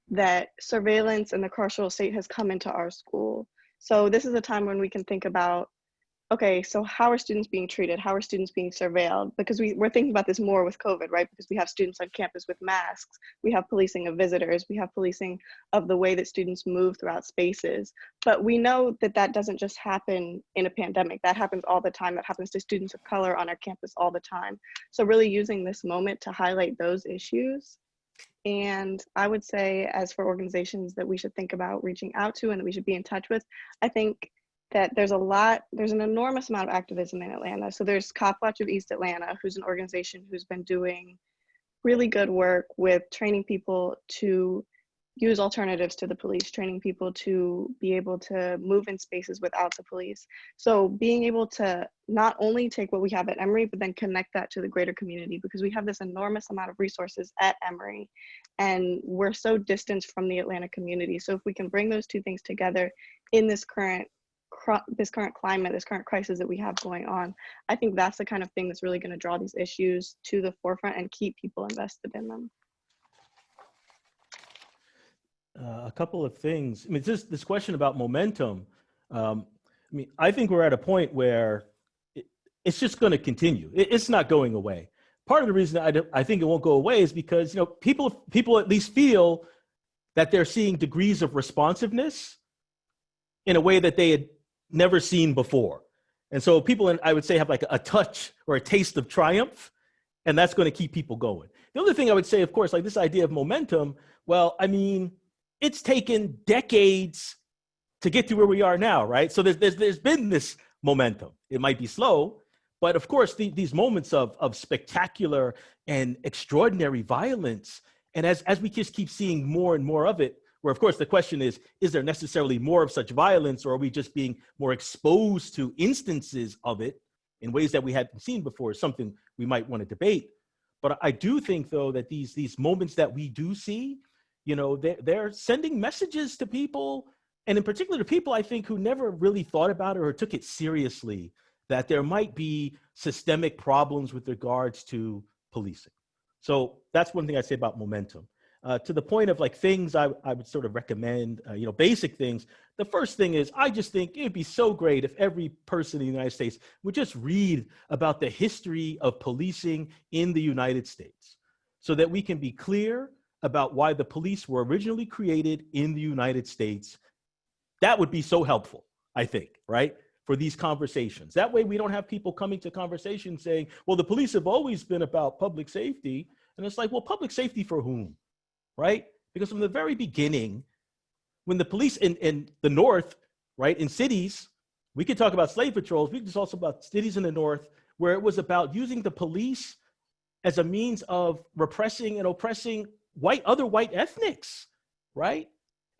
that surveillance and the carceral state has come into our school. So this is a time when we can think about, okay, so how are students being treated? How are students being surveilled? Because we're thinking about this more with COVID, right? Because we have students on campus with masks, we have policing of visitors, we have policing of the way that students move throughout spaces. But we know that that doesn't just happen in a pandemic. That happens all the time. That happens to students of color on our campus all the time. So really using this moment to highlight those issues. And I would say, as for organizations that we should think about reaching out to and that we should be in touch with, I think that there's an enormous amount of activism in Atlanta. So there's Cop Watch of East Atlanta, who's an organization who's been doing really good work with training people to use alternatives to the police, training people to be able to move in spaces without the police. So being able to not only take what we have at Emory, but then connect that to the greater community, because we have this enormous amount of resources at Emory and we're so distanced from the Atlanta community. So if we can bring those two things together in this current climate, this current crisis that we have going on, I think that's the kind of thing that's really going to draw these issues to the forefront and keep people invested in them. A couple of things. I mean, this question about momentum. I think we're at a point where it's just going to continue. It's not going away. Part of the reason I think it won't go away is because, people at least feel that they're seeing degrees of responsiveness in a way that they had never seen before. And so people, I would say, have like a touch or a taste of triumph, and that's going to keep people going. The other thing I would say, of course, like this idea of momentum, well, I mean, it's taken decades to get to where we are now, right? So there's been this momentum. It might be slow, but of course, these moments of spectacular and extraordinary violence, and as we just keep seeing more and more of it, where of course the question is there necessarily more of such violence, or are we just being more exposed to instances of it in ways that we hadn't seen before, is something we might want to debate. But I do think, though, that these moments that we do see, they're sending messages to people, and in particular to people, I think, who never really thought about it or took it seriously, that there might be systemic problems with regards to policing. So that's one thing I'd say about momentum. To the point of like things I would sort of recommend, basic things. The first thing is, I just think it'd be so great if every person in the United States would just read about the history of policing in the United States, so that we can be clear about why the police were originally created in the United States. That would be so helpful, I think, right? For these conversations. That way we don't have people coming to conversations saying, well, the police have always been about public safety. And it's like, well, public safety for whom, right? Because from the very beginning, when the police in the North, right, in cities, we could talk about slave patrols, we could talk also about cities in the North, where it was about using the police as a means of repressing and oppressing other white ethnics, right?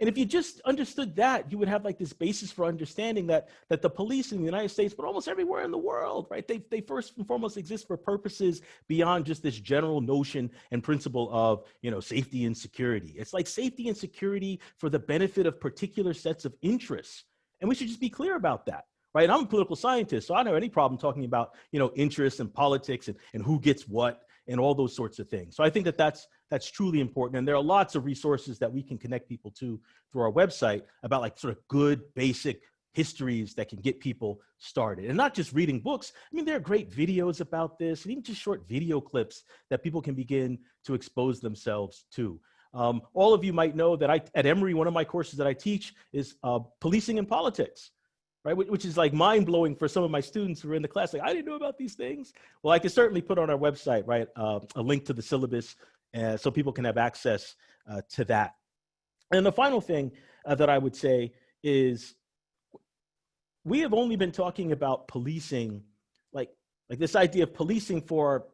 And if you just understood that, you would have like this basis for understanding that the police in the United States, but almost everywhere in the world, right? They first and foremost exist for purposes beyond just this general notion and principle of, safety and security. It's like safety and security for the benefit of particular sets of interests. And we should just be clear about that, right? I'm a political scientist, so I don't have any problem talking about, interests and politics and who gets what and all those sorts of things. So I think that's truly important. And there are lots of resources that we can connect people to through our website about like sort of good basic histories that can get people started. And not just reading books. I mean, there are great videos about this, and even just short video clips that people can begin to expose themselves to. All of you might know that at Emory, one of my courses that I teach is policing and politics. Right, which is like mind-blowing for some of my students who are in the class. Like, I didn't know about these things. Well, I can certainly put on our website, right, a link to the syllabus so people can have access to that. And the final thing that I would say is we have only been talking about policing, like this idea of policing for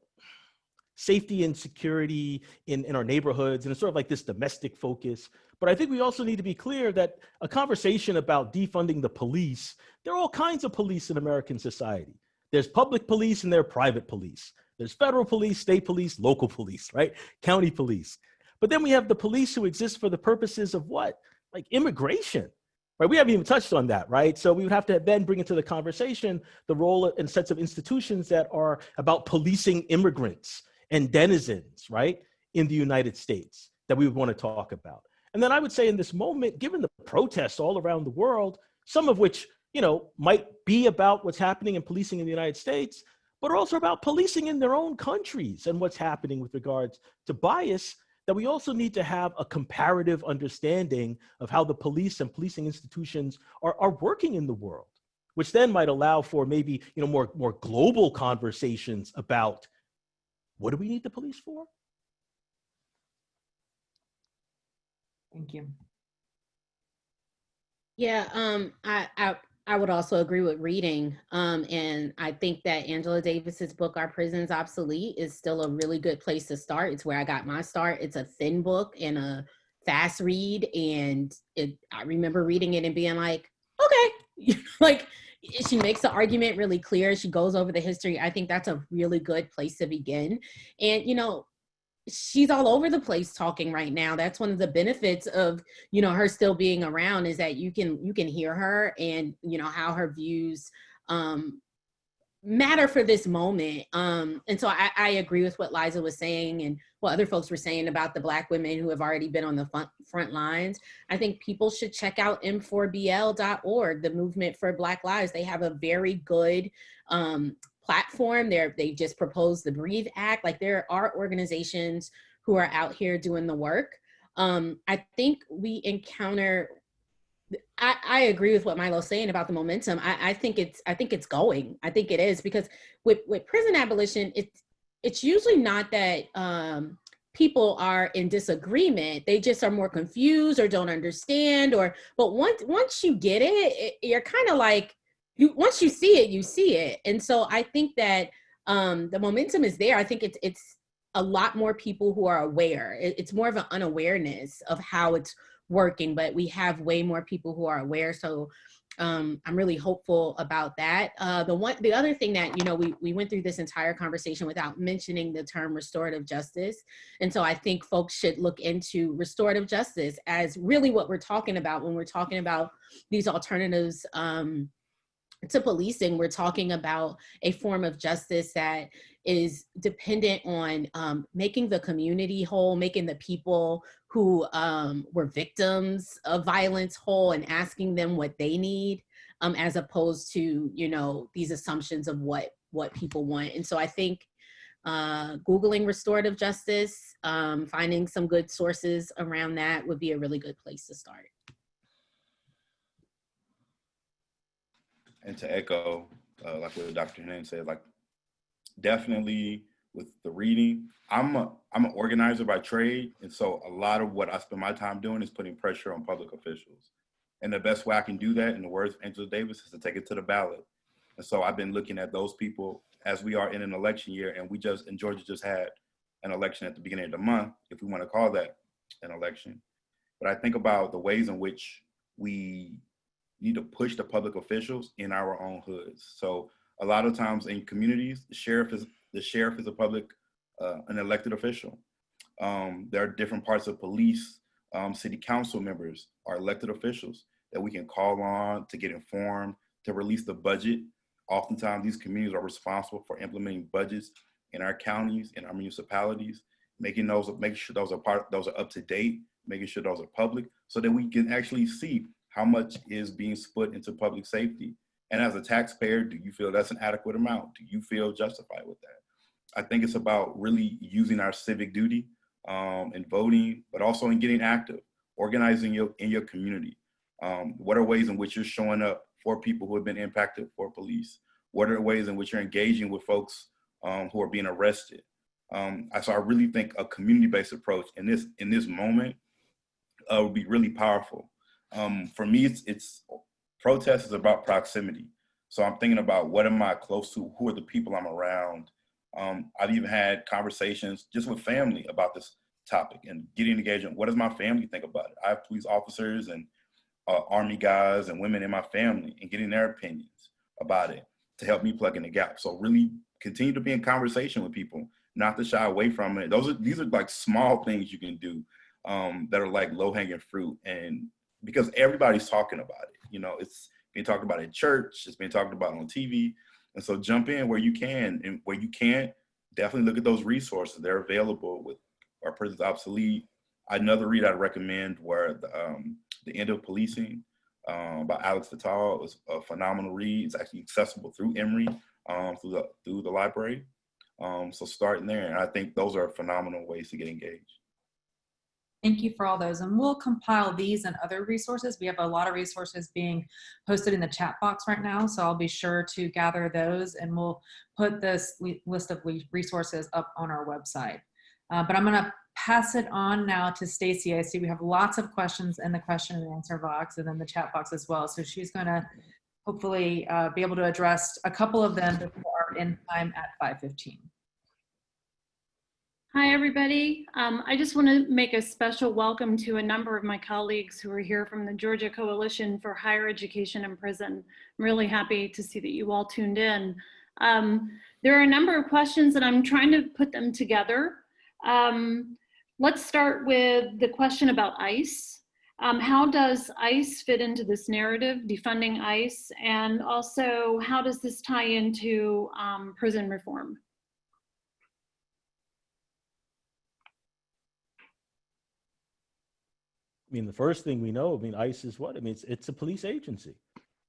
safety and security in our neighborhoods, and it's sort of like this domestic focus. But I think we also need to be clear that a conversation about defunding the police, there are all kinds of police in American society. There's public police and there are private police. There's federal police, state police, local police, right? County police. But then we have the police who exist for the purposes of what? Like immigration, right? We haven't even touched on that, right? So we would have to then bring into the conversation the role and sets of institutions that are about policing immigrants and denizens, right, in the United States that we would want to talk about. And then I would say in this moment, given the protests all around the world, some of which, might be about what's happening in policing in the United States, but are also about policing in their own countries and what's happening with regards to bias, that we also need to have a comparative understanding of how the police and policing institutions are working in the world, which then might allow for maybe, more global conversations about what do we need the police for? Thank you. Yeah, I would also agree with reading. And I think that Angela Davis's book, Are Prisons Obsolete, is still a really good place to start. It's where I got my start. It's a thin book and a fast read, and I remember reading it and being like, okay, like she makes the argument really clear. She goes over the history. I think that's a really good place to begin. And, you know, she's all over the place talking right now. That's one of the benefits of, you know, her still being around, is that you can hear her, and, you know, how her views matter for this moment. And so I agree with what Liza was saying and what other folks were saying about the Black women who have already been on the front lines. I think people should check out m4bl.org, the Movement for Black Lives. They have a very good platform. They just proposed the Breathe Act. Like, there are organizations who are out here doing the work. I think we encounter, I agree with what Milo's saying about the momentum. I think it's going. I think it is, because with prison abolition, it's usually not that people are in disagreement. They just are more confused or don't understand. But once you get it, you're kind of like, once you see it, you see it. And so I think that the momentum is there. I think it's a lot more people who are aware. It's more of an unawareness of how it's working, but we have way more people who are aware. So I'm really hopeful about that. The other thing that, you know, we went through this entire conversation without mentioning the term restorative justice. And so I think folks should look into restorative justice as really what we're talking about when we're talking about these alternatives to policing. We're talking about a form of justice that is dependent on making the community whole, making the people who were victims of violence whole, and asking them what they need, as opposed to, you know, these assumptions of what people want. And so I think Googling restorative justice, finding some good sources around that would be a really good place to start. And to echo, like what Dr. Hernandez said, like, definitely with the reading, I'm an organizer by trade. And so a lot of what I spend my time doing is putting pressure on public officials. And the best way I can do that, in the words of Angela Davis, is to take it to the ballot. And so I've been looking at those people as we are in an election year, and Georgia just had an election at the beginning of the month, if we want to call that an election. But I think about the ways in which we need to push the public officials in our own hoods. So a lot of times in communities, the sheriff is a public, an elected official. There are different parts of police, city council members are elected officials that we can call on to get informed, to release the budget. Oftentimes these communities are responsible for implementing budgets in our counties, in our municipalities, making sure those are up to date, making sure those are public, so that we can actually see how much is being put into public safety. And as a taxpayer, do you feel that's an adequate amount? Do you feel justified with that? I think it's about really using our civic duty in voting, but also in getting active, organizing in your community. What are ways in which you're showing up for people who have been impacted for police? What are the ways in which you're engaging with folks who are being arrested? So I really think a community-based approach in this moment would be really powerful. For me, it's protest is about proximity. So I'm thinking about, what am I close to? Who are the people I'm around? I've even had conversations just with family about this topic and getting engagement. What does my family think about it? I have police officers and Army guys and women in my family, and getting their opinions about it to help me plug in the gap. So really continue to be in conversation with people, not to shy away from it. These are like small things you can do that are like low-hanging fruit, and because everybody's talking about it. You know, it's being talked about in church, it's being talked about on TV. And so jump in where you can, and where you can't, definitely look at those resources. They're available with Our Prisons Obsolete. Another read I'd recommend were The End of Policing by Alex Fattal. It was a phenomenal read. It's actually accessible through Emory, through the library. So starting there, and I think those are phenomenal ways to get engaged. Thank you for all those. And we'll compile these and other resources. We have a lot of resources being posted in the chat box right now, so I'll be sure to gather those, and we'll put this list of resources up on our website. But I'm gonna pass it on now to Stacy. I see we have lots of questions in the question and answer box and then the chat box as well. So she's gonna hopefully be able to address a couple of them before our end time at 5:15. Hi, everybody. I just want to make a special welcome to a number of my colleagues who are here from the Georgia Coalition for Higher Education in Prison. I'm really happy to see that you all tuned in. There are a number of questions and I'm trying to put them together. Let's start with the question about ICE. How does ICE fit into this narrative, defunding ICE? And also, how does this tie into prison reform? I mean, the first thing we know, I mean, ICE is what? I mean, it's a police agency,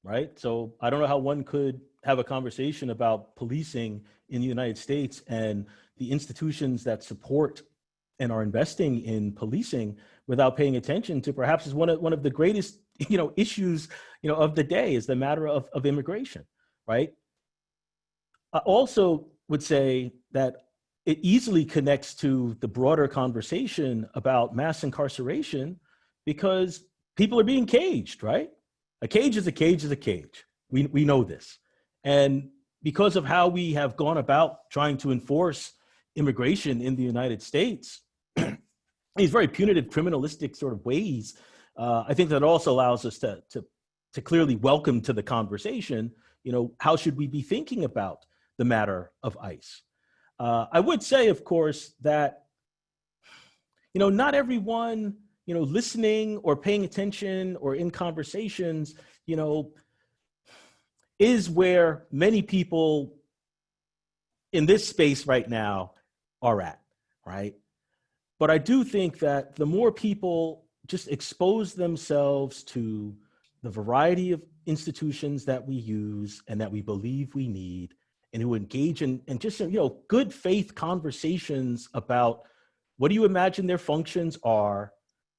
right? So I don't know how one could have a conversation about policing in the United States and the institutions that support and are investing in policing without paying attention to perhaps is one of the greatest, issues, of the day is the matter of immigration, right? I also would say that it easily connects to the broader conversation about mass incarceration because people are being caged, right? A cage is a cage is a cage. We know this. And because of how we have gone about trying to enforce immigration in the United States, these very punitive, criminalistic sort of ways, I think that also allows us to clearly welcome to the conversation, how should we be thinking about the matter of ICE? I would say, of course, that, not everyone, listening or paying attention or in conversations, is where many people in this space right now are at, right? But I do think that the more people just expose themselves to the variety of institutions that we use and that we believe we need, and who engage in just, good faith conversations about what do you imagine their functions are?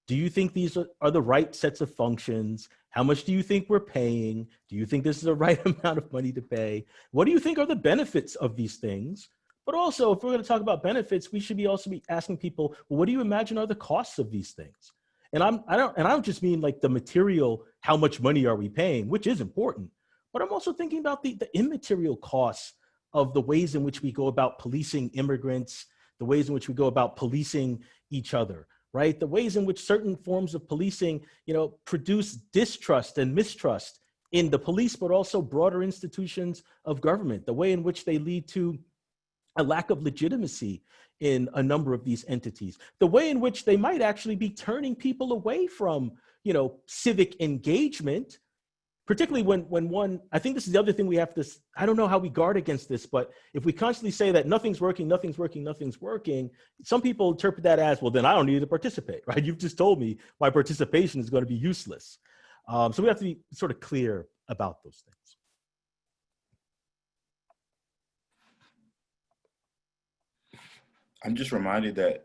Do you think these are the right sets of functions? How much do you think we're paying? Do you think this is the right amount of money to pay? What do you think are the benefits of these things? But also, if we're going to talk about benefits, we should also be asking people, well, what do you imagine are the costs of these things? And I don't just mean like the material, how much money are we paying, which is important, but I'm also thinking about the immaterial costs of the ways in which we go about policing immigrants, the ways in which we go about policing each other, right? The ways in which certain forms of policing, produce distrust and mistrust in the police, but also broader institutions of government, the way in which they lead to a lack of legitimacy in a number of these entities, the way in which they might actually be turning people away from, civic engagement, particularly when one, I think this is the other thing we have to, I don't know how we guard against this, but if we constantly say that nothing's working, some people interpret that as, well, then I don't need to participate, right? You've just told me my participation is going to be useless. So we have to be sort of clear about those things. I'm just reminded that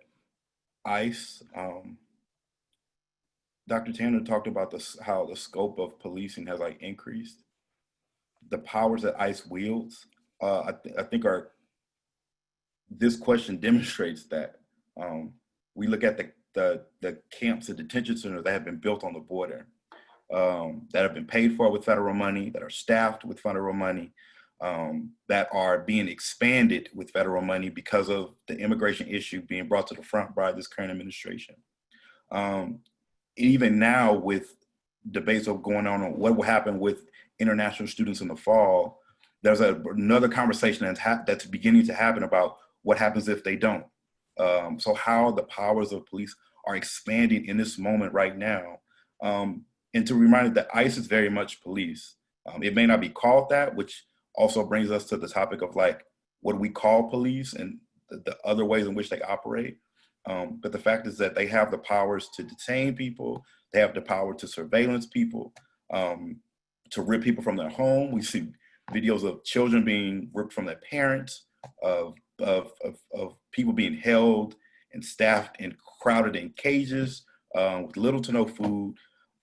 ICE, Dr. Tanner talked about how the scope of policing has increased. The powers that ICE wields, I think this question demonstrates that. We look at the camps and detention centers that have been built on the border, that have been paid for with federal money, that are staffed with federal money, that are being expanded with federal money because of the immigration issue being brought to the front by this current administration. Even now with debates going on what will happen with international students in the fall, there's another conversation that's beginning to happen about what happens if they don't. So how the powers of police are expanding in this moment right now. And to remind you that ICE is very much police. It may not be called that, which also brings us to the topic of what do we call police and the other ways in which they operate. But the fact is that they have the powers to detain people. They have the power to surveillance people, to rip people from their home. We see videos of children being ripped from their parents, of people being held and staffed and crowded in cages with little to no food.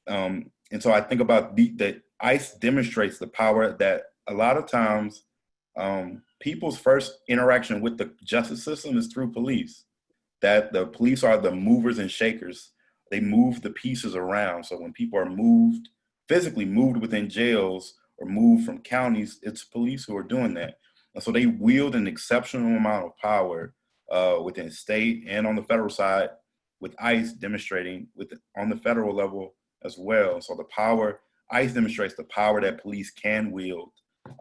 And so I think about that ICE demonstrates the power that a lot of times people's first interaction with the justice system is through police. That the police are the movers and shakers. They move the pieces around. So when people are physically moved within jails or moved from counties, it's police who are doing that. And so they wield an exceptional amount of power within state and on the federal side, with ICE demonstrating on the federal level as well. So ICE demonstrates the power that police can wield,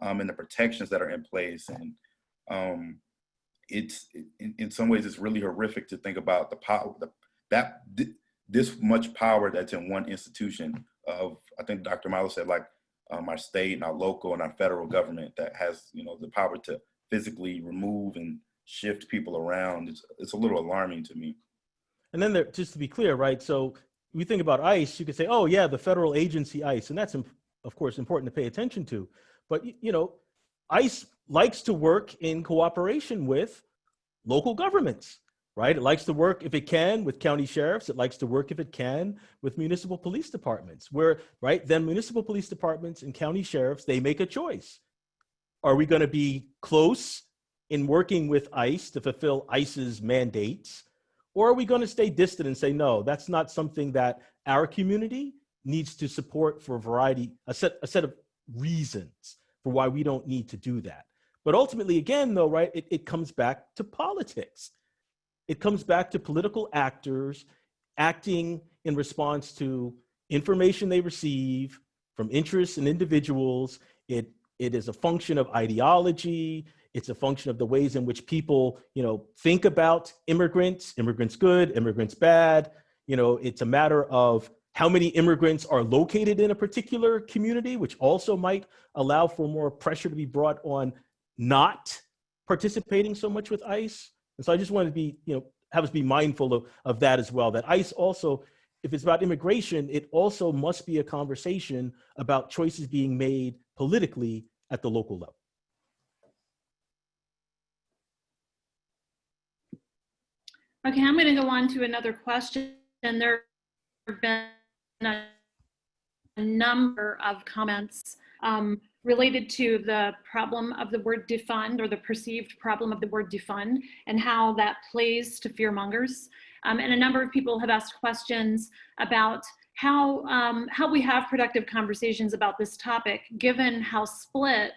and the protections that are in place. And it's in some ways it's really horrific to think about the power this much power that's in one institution of, I think Dr. Milo said, like our state and our local and our federal government that has, the power to physically remove and shift people around. It's a little alarming to me. And then just to be clear, right? So we think about ICE, you could say, oh yeah, the federal agency ICE, and that's of course important to pay attention to. But ICE likes to work in cooperation with local governments, right? It likes to work, if it can, with county sheriffs. It likes to work, if it can, with municipal police departments, where, right, then municipal police departments and county sheriffs, they make a choice. Are we going to be close in working with ICE to fulfill ICE's mandates? Or are we going to stay distant and say, no, that's not something that our community needs to support for a set of reasons for why we don't need to do that. But ultimately, again, though, right, it comes back to politics. It comes back to political actors acting in response to information they receive from interests and individuals. It is a function of ideology. It's a function of the ways in which people, think about immigrants good, immigrants bad. It's a matter of how many immigrants are located in a particular community, which also might allow for more pressure to be brought on not participating so much with ICE. And so I just wanted to be, have us be mindful of that as well, that ICE also, if it's about immigration, it also must be a conversation about choices being made politically at the local level. Okay, I'm going to go on to another question. And there have been a number of comments related to the problem of the word defund, or the perceived problem of the word defund, and how that plays to fearmongers. And a number of people have asked questions about how we have productive conversations about this topic, given how split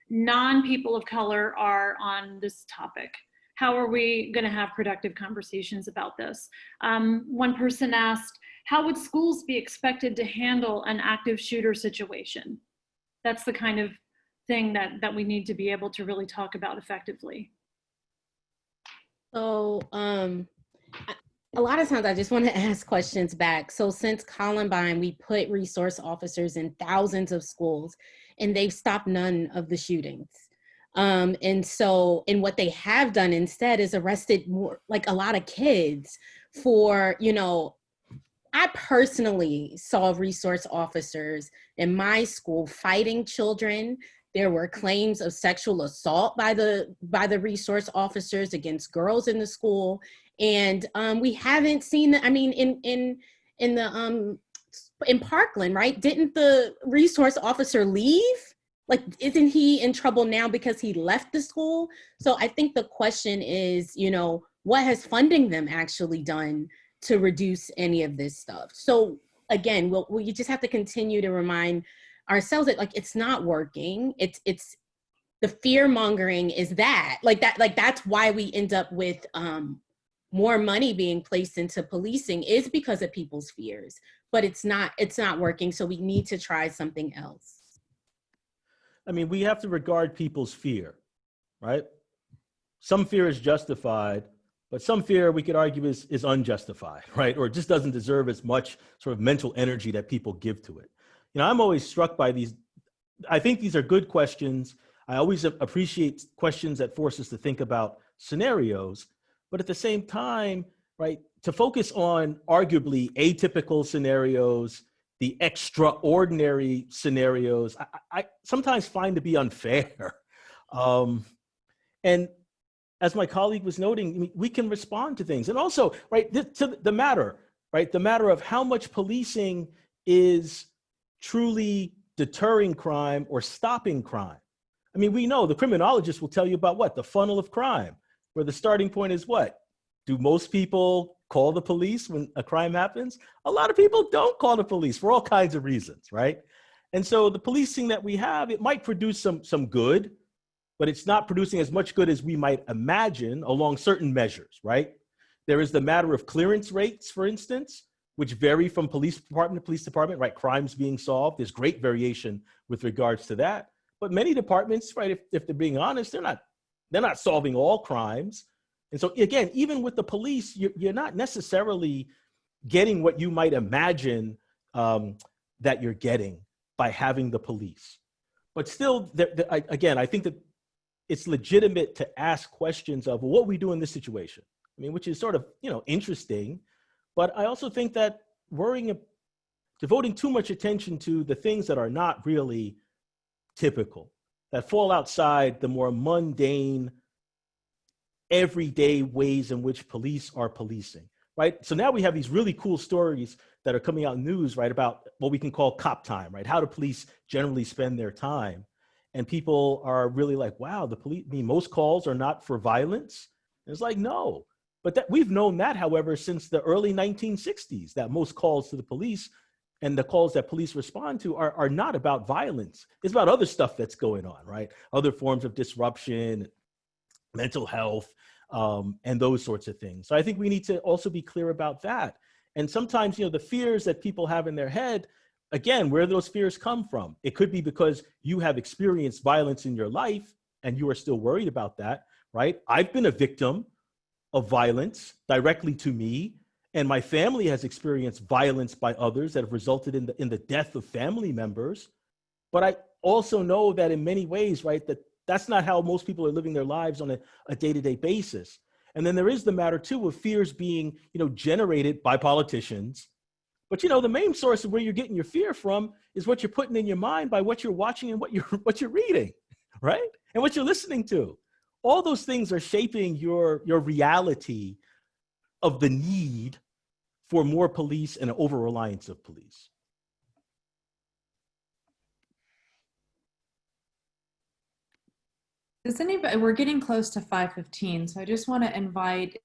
non-people of color are on this topic. How are we going to have productive conversations about this? One person asked, how would schools be expected to handle an active shooter situation? That's the kind of thing that we need to be able to really talk about effectively. So a lot of times I just want to ask questions back. So since Columbine, we put resource officers in thousands of schools, and they've stopped none of the shootings. And what they have done instead is arrested more, like a lot of kids for, I personally saw resource officers in my school fighting children. There were claims of sexual assault by the resource officers against girls in the school. And we haven't seen that. I mean, in Parkland, right? Didn't the resource officer leave? Like, isn't he in trouble now because he left the school? So I think the question is, what has funding them actually done to reduce any of this stuff? So again, we just have to continue to remind ourselves that, like, it's not working. It's the fear mongering is that, that's why we end up with more money being placed into policing, is because of people's fears, but it's not working. So we need to try something else. I mean, we have to regard people's fear, right? Some fear is justified, but some fear we could argue is unjustified, right? Or it just doesn't deserve as much sort of mental energy that people give to it. I'm always struck by these. I think these are good questions. I always appreciate questions that force us to think about scenarios, but at the same time, right, to focus on arguably atypical scenarios, the extraordinary scenarios, I sometimes find to be unfair. And as my colleague was noting, we can respond to things. And also, right, to the matter of how much policing is truly deterring crime or stopping crime. I mean, we know the criminologists will tell you about what? The funnel of crime, where the starting point is what? Do most people call the police when a crime happens? A lot of people don't call the police for all kinds of reasons, right? And so the policing that we have, it might produce some good, but it's not producing as much good as we might imagine along certain measures, right? There is the matter of clearance rates, for instance, which vary from police department to police department, right? Crimes being solved. There's great variation with regards to that. But many departments, right, if they're being honest, they're not solving all crimes. And so again, even with the police, you're not necessarily getting what you might imagine that you're getting by having the police. But still, again, I think that it's legitimate to ask questions of, well, what we do in this situation? I mean, which is sort of, interesting. But I also think that devoting too much attention to the things that are not really typical, that fall outside the more mundane, everyday ways in which police are policing, right? So now we have these really cool stories that are coming out in news, right, about what we can call cop time, right? How do police generally spend their time? And people are really like, wow, the police, I mean, most calls are not for violence. And it's like, no. But we've known that, however, since the early 1960s, that most calls to the police and the calls that police respond to are not about violence. It's about other stuff that's going on, right? Other forms of disruption, mental health, and those sorts of things. So I think we need to also be clear about that. And sometimes, the fears that people have in their head, again, where do those fears come from? It could be because you have experienced violence in your life and you are still worried about that, right? I've been a victim of violence directly to me, and my family has experienced violence by others that have resulted in the death of family members. But I also know that in many ways, right, that's not how most people are living their lives on a day-to-day basis. And then there is the matter too of fears being, generated by politicians. But the main source of where you're getting your fear from is what you're putting in your mind by what you're watching and what you're reading, right? And what you're listening to. All those things are shaping your reality of the need for more police and an over-reliance of police. Does anybody, we're getting close to 5:15, so I just want to invite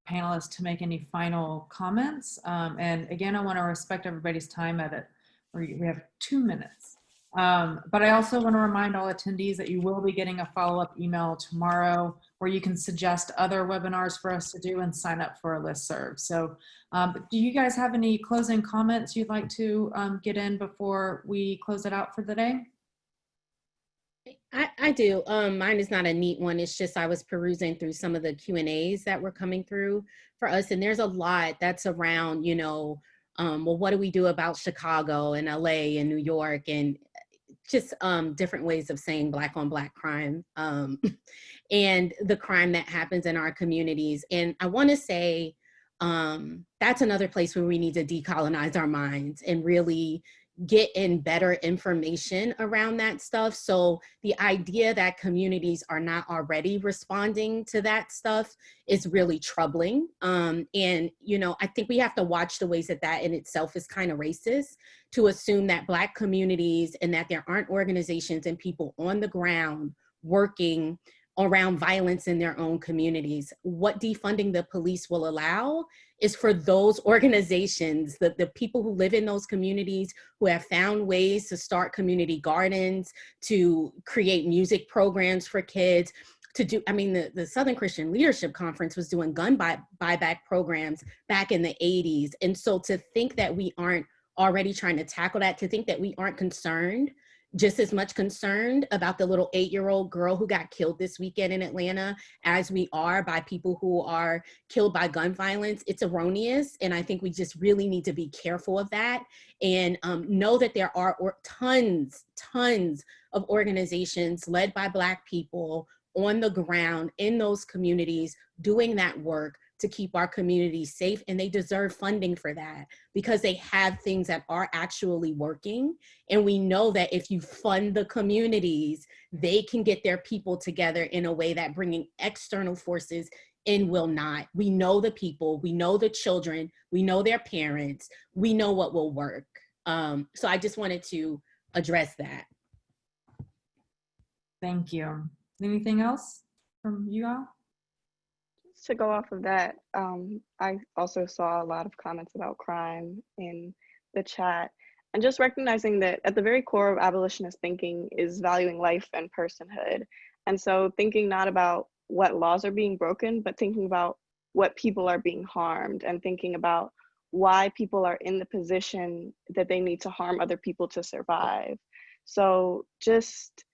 panelists to make any final comments. And again, I want to respect everybody's time at it. We have 2 minutes. But I also want to remind all attendees that you will be getting a follow-up email tomorrow where you can suggest other webinars for us to do and sign up for a listserv. So do you guys have any closing comments you'd like to get in before we close it out for the day? I do. Mine is not a neat one. It's just I was perusing through some of the Q&As that were coming through for us. And there's a lot that's around, well, what do we do about Chicago and LA and New York, and just different ways of saying Black on Black crime and the crime that happens in our communities. And I want to say that's another place where we need to decolonize our minds and really get in better information around that stuff. So the idea that communities are not already responding to that stuff is really troubling. And, I think we have to watch the ways that in itself is kind of racist, to assume that Black communities and that there aren't organizations and people on the ground working around violence in their own communities. What defunding the police will allow is for those organizations, the people who live in those communities, who have found ways to start community gardens, to create music programs for kids, to do, the Southern Christian Leadership Conference was doing gun buyback programs back in the 80s. And so to think that we aren't already trying to tackle that, to think that we aren't concerned, just as much concerned about the little 8-year-old girl who got killed this weekend in Atlanta as we are by people who are killed by gun violence, it's erroneous. And I think we just really need to be careful of that and know that there are tons of organizations led by Black people on the ground in those communities doing that work to keep our communities safe, and they deserve funding for that because they have things that are actually working. And we know that if you fund the communities, they can get their people together in a way that bringing external forces in will not. We know the people, we know the children, we know their parents, we know what will work. So I just wanted to address that. Thank you. Anything else from you all? To go off of that, I also saw a lot of comments about crime in the chat, and just recognizing that at the very core of abolitionist thinking is valuing life and personhood. And so thinking not about what laws are being broken, but thinking about what people are being harmed, and thinking about why people are in the position that they need to harm other people to survive. So just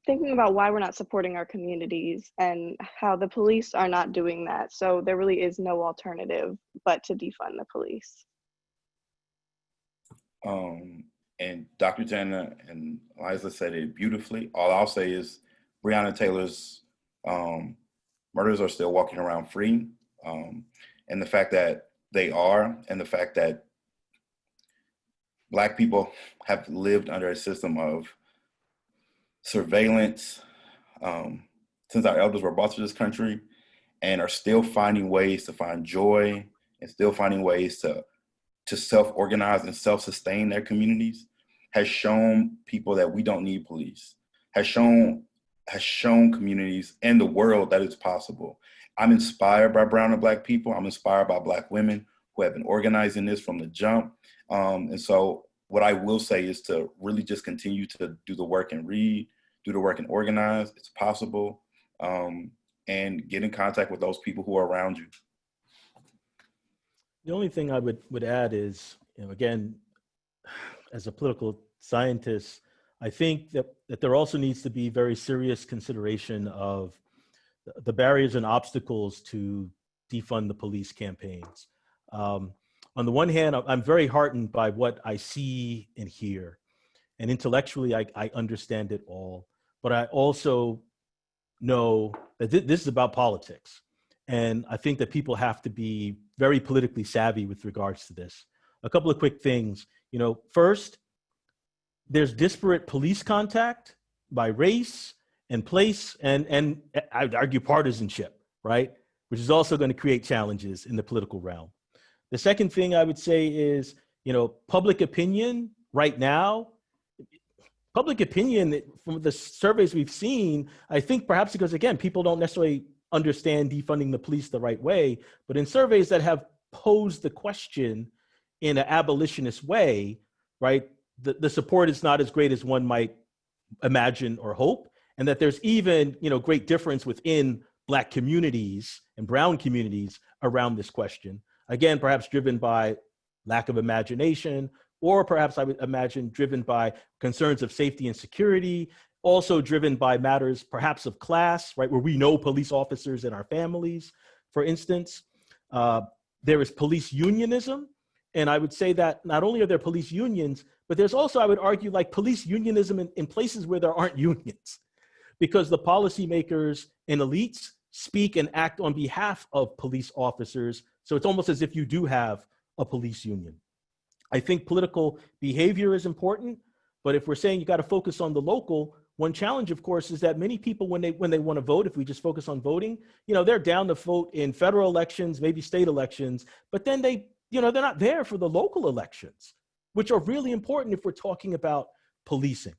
thinking about why we're not supporting our communities and how the police are not doing that. So there really is no alternative but to defund the police. And Dr. Jana and Liza said it beautifully. All I'll say is Breonna Taylor's murders are still walking around free. And the fact that they are, and the fact that Black people have lived under a system of surveillance since our elders were brought to this country, and are still finding ways to find joy and still finding ways to self-organize and self-sustain their communities, has shown people that we don't need police, has shown communities and the world that it's possible. I'm inspired by brown and Black people. I'm inspired by Black women who have been organizing this from the jump. And so what I will say is to really just continue to do the work and read, do the work and organize. It's possible. And get in contact with those people who are around you. The only thing I would add is, again, as a political scientist, I think that there also needs to be very serious consideration of the barriers and obstacles to defund the police campaigns. On the one hand, I'm very heartened by what I see and hear, and intellectually I understand it all, but I also know that this is about politics. And I think that people have to be very politically savvy with regards to this. A couple of quick things. First, there's disparate police contact by race and place, and I'd argue partisanship, right? Which is also going to create challenges in the political realm. The second thing I would say is, public opinion right now, public opinion from the surveys we've seen, I think perhaps because, again, people don't necessarily understand defunding the police the right way, but in surveys that have posed the question in an abolitionist way, right, the support is not as great as one might imagine or hope, and that there's even, great difference within Black communities and brown communities around this question. Again, perhaps driven by lack of imagination, or perhaps I would imagine driven by concerns of safety and security, also driven by matters perhaps of class, right, where we know police officers in our families, for instance. There is police unionism, and I would say that not only are there police unions, but there's also, I would argue, like police unionism in places where there aren't unions, because the policymakers and elites speak and act on behalf of police officers. So it's almost as if you do have a police union. I think political behavior is important, but if we're saying you got to focus on the local, one challenge, of course, is that many people, when they want to vote, if we just focus on voting, they're down to vote in federal elections, maybe state elections, but then they're not there for the local elections, which are really important if we're talking about policing.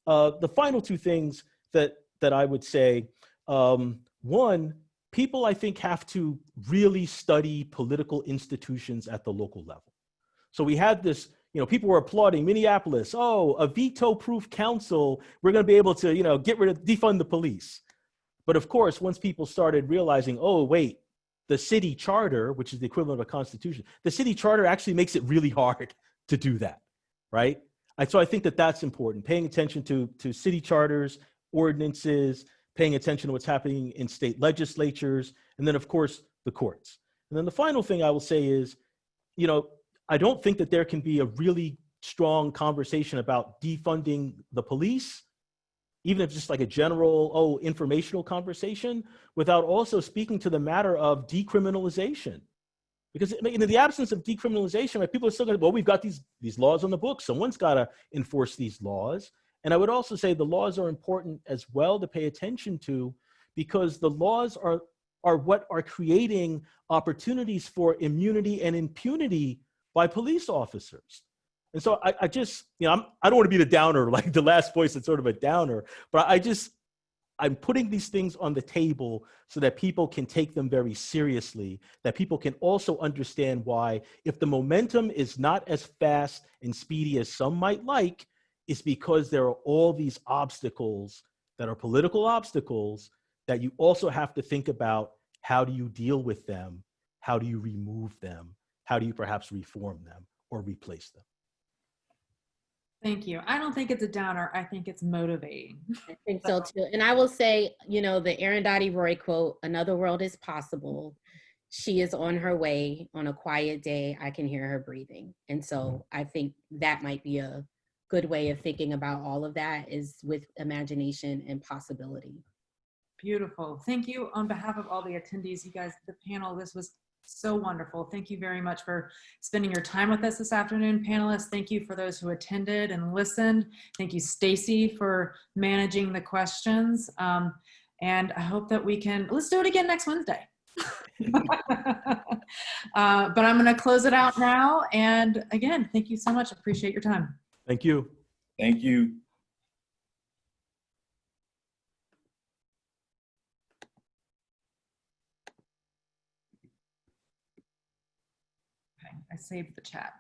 The final two things that I would say, one, people, I think, have to really study political institutions at the local level. So we had this, people were applauding Minneapolis, a veto-proof council, we're going to be able to, defund the police. But of course, once people started realizing, wait, the city charter, which is the equivalent of a constitution, the city charter actually makes it really hard to do that, right? So I think that that's important, paying attention to city charters, ordinances, paying attention to what's happening in state legislatures, and then, of course, the courts. And then the final thing I will say is, I don't think that there can be a really strong conversation about defunding the police, even if it's just like a general, informational conversation, without also speaking to the matter of decriminalization. Because in the absence of decriminalization, right, people are still going to, we've got these laws on the books. Someone's got to enforce these laws. And I would also say the laws are important as well to pay attention to, because the laws are what are creating opportunities for immunity and impunity by police officers. And so I just, I don't want to be the downer, like the last voice that's sort of a downer, but I'm putting these things on the table so that people can take them very seriously, that people can also understand why, if the momentum is not as fast and speedy as some might like, it's because there are all these obstacles that are political obstacles that you also have to think about, how do you deal with them? How do you remove them? How do you perhaps reform them or replace them? Thank you. I don't think it's a downer. I think it's motivating. I think so too. And I will say, you know, the Arundhati Roy quote, "Another world is possible. She is on her way. On a quiet day, I can hear her breathing." And so I think that might be a good way of thinking about all of that, is with imagination and possibility. Beautiful. Thank you on behalf of all the attendees, you guys, the panel. This was so wonderful. Thank you very much for spending your time with us this afternoon, panelists. Thank you for those who attended and listened. Thank you, Stacy, for managing the questions. And I hope that we can, let's do it again next Wednesday. But I'm going to close it out now. And again, thank you so much. Appreciate your time. Thank you. Thank you. Okay, I saved the chat.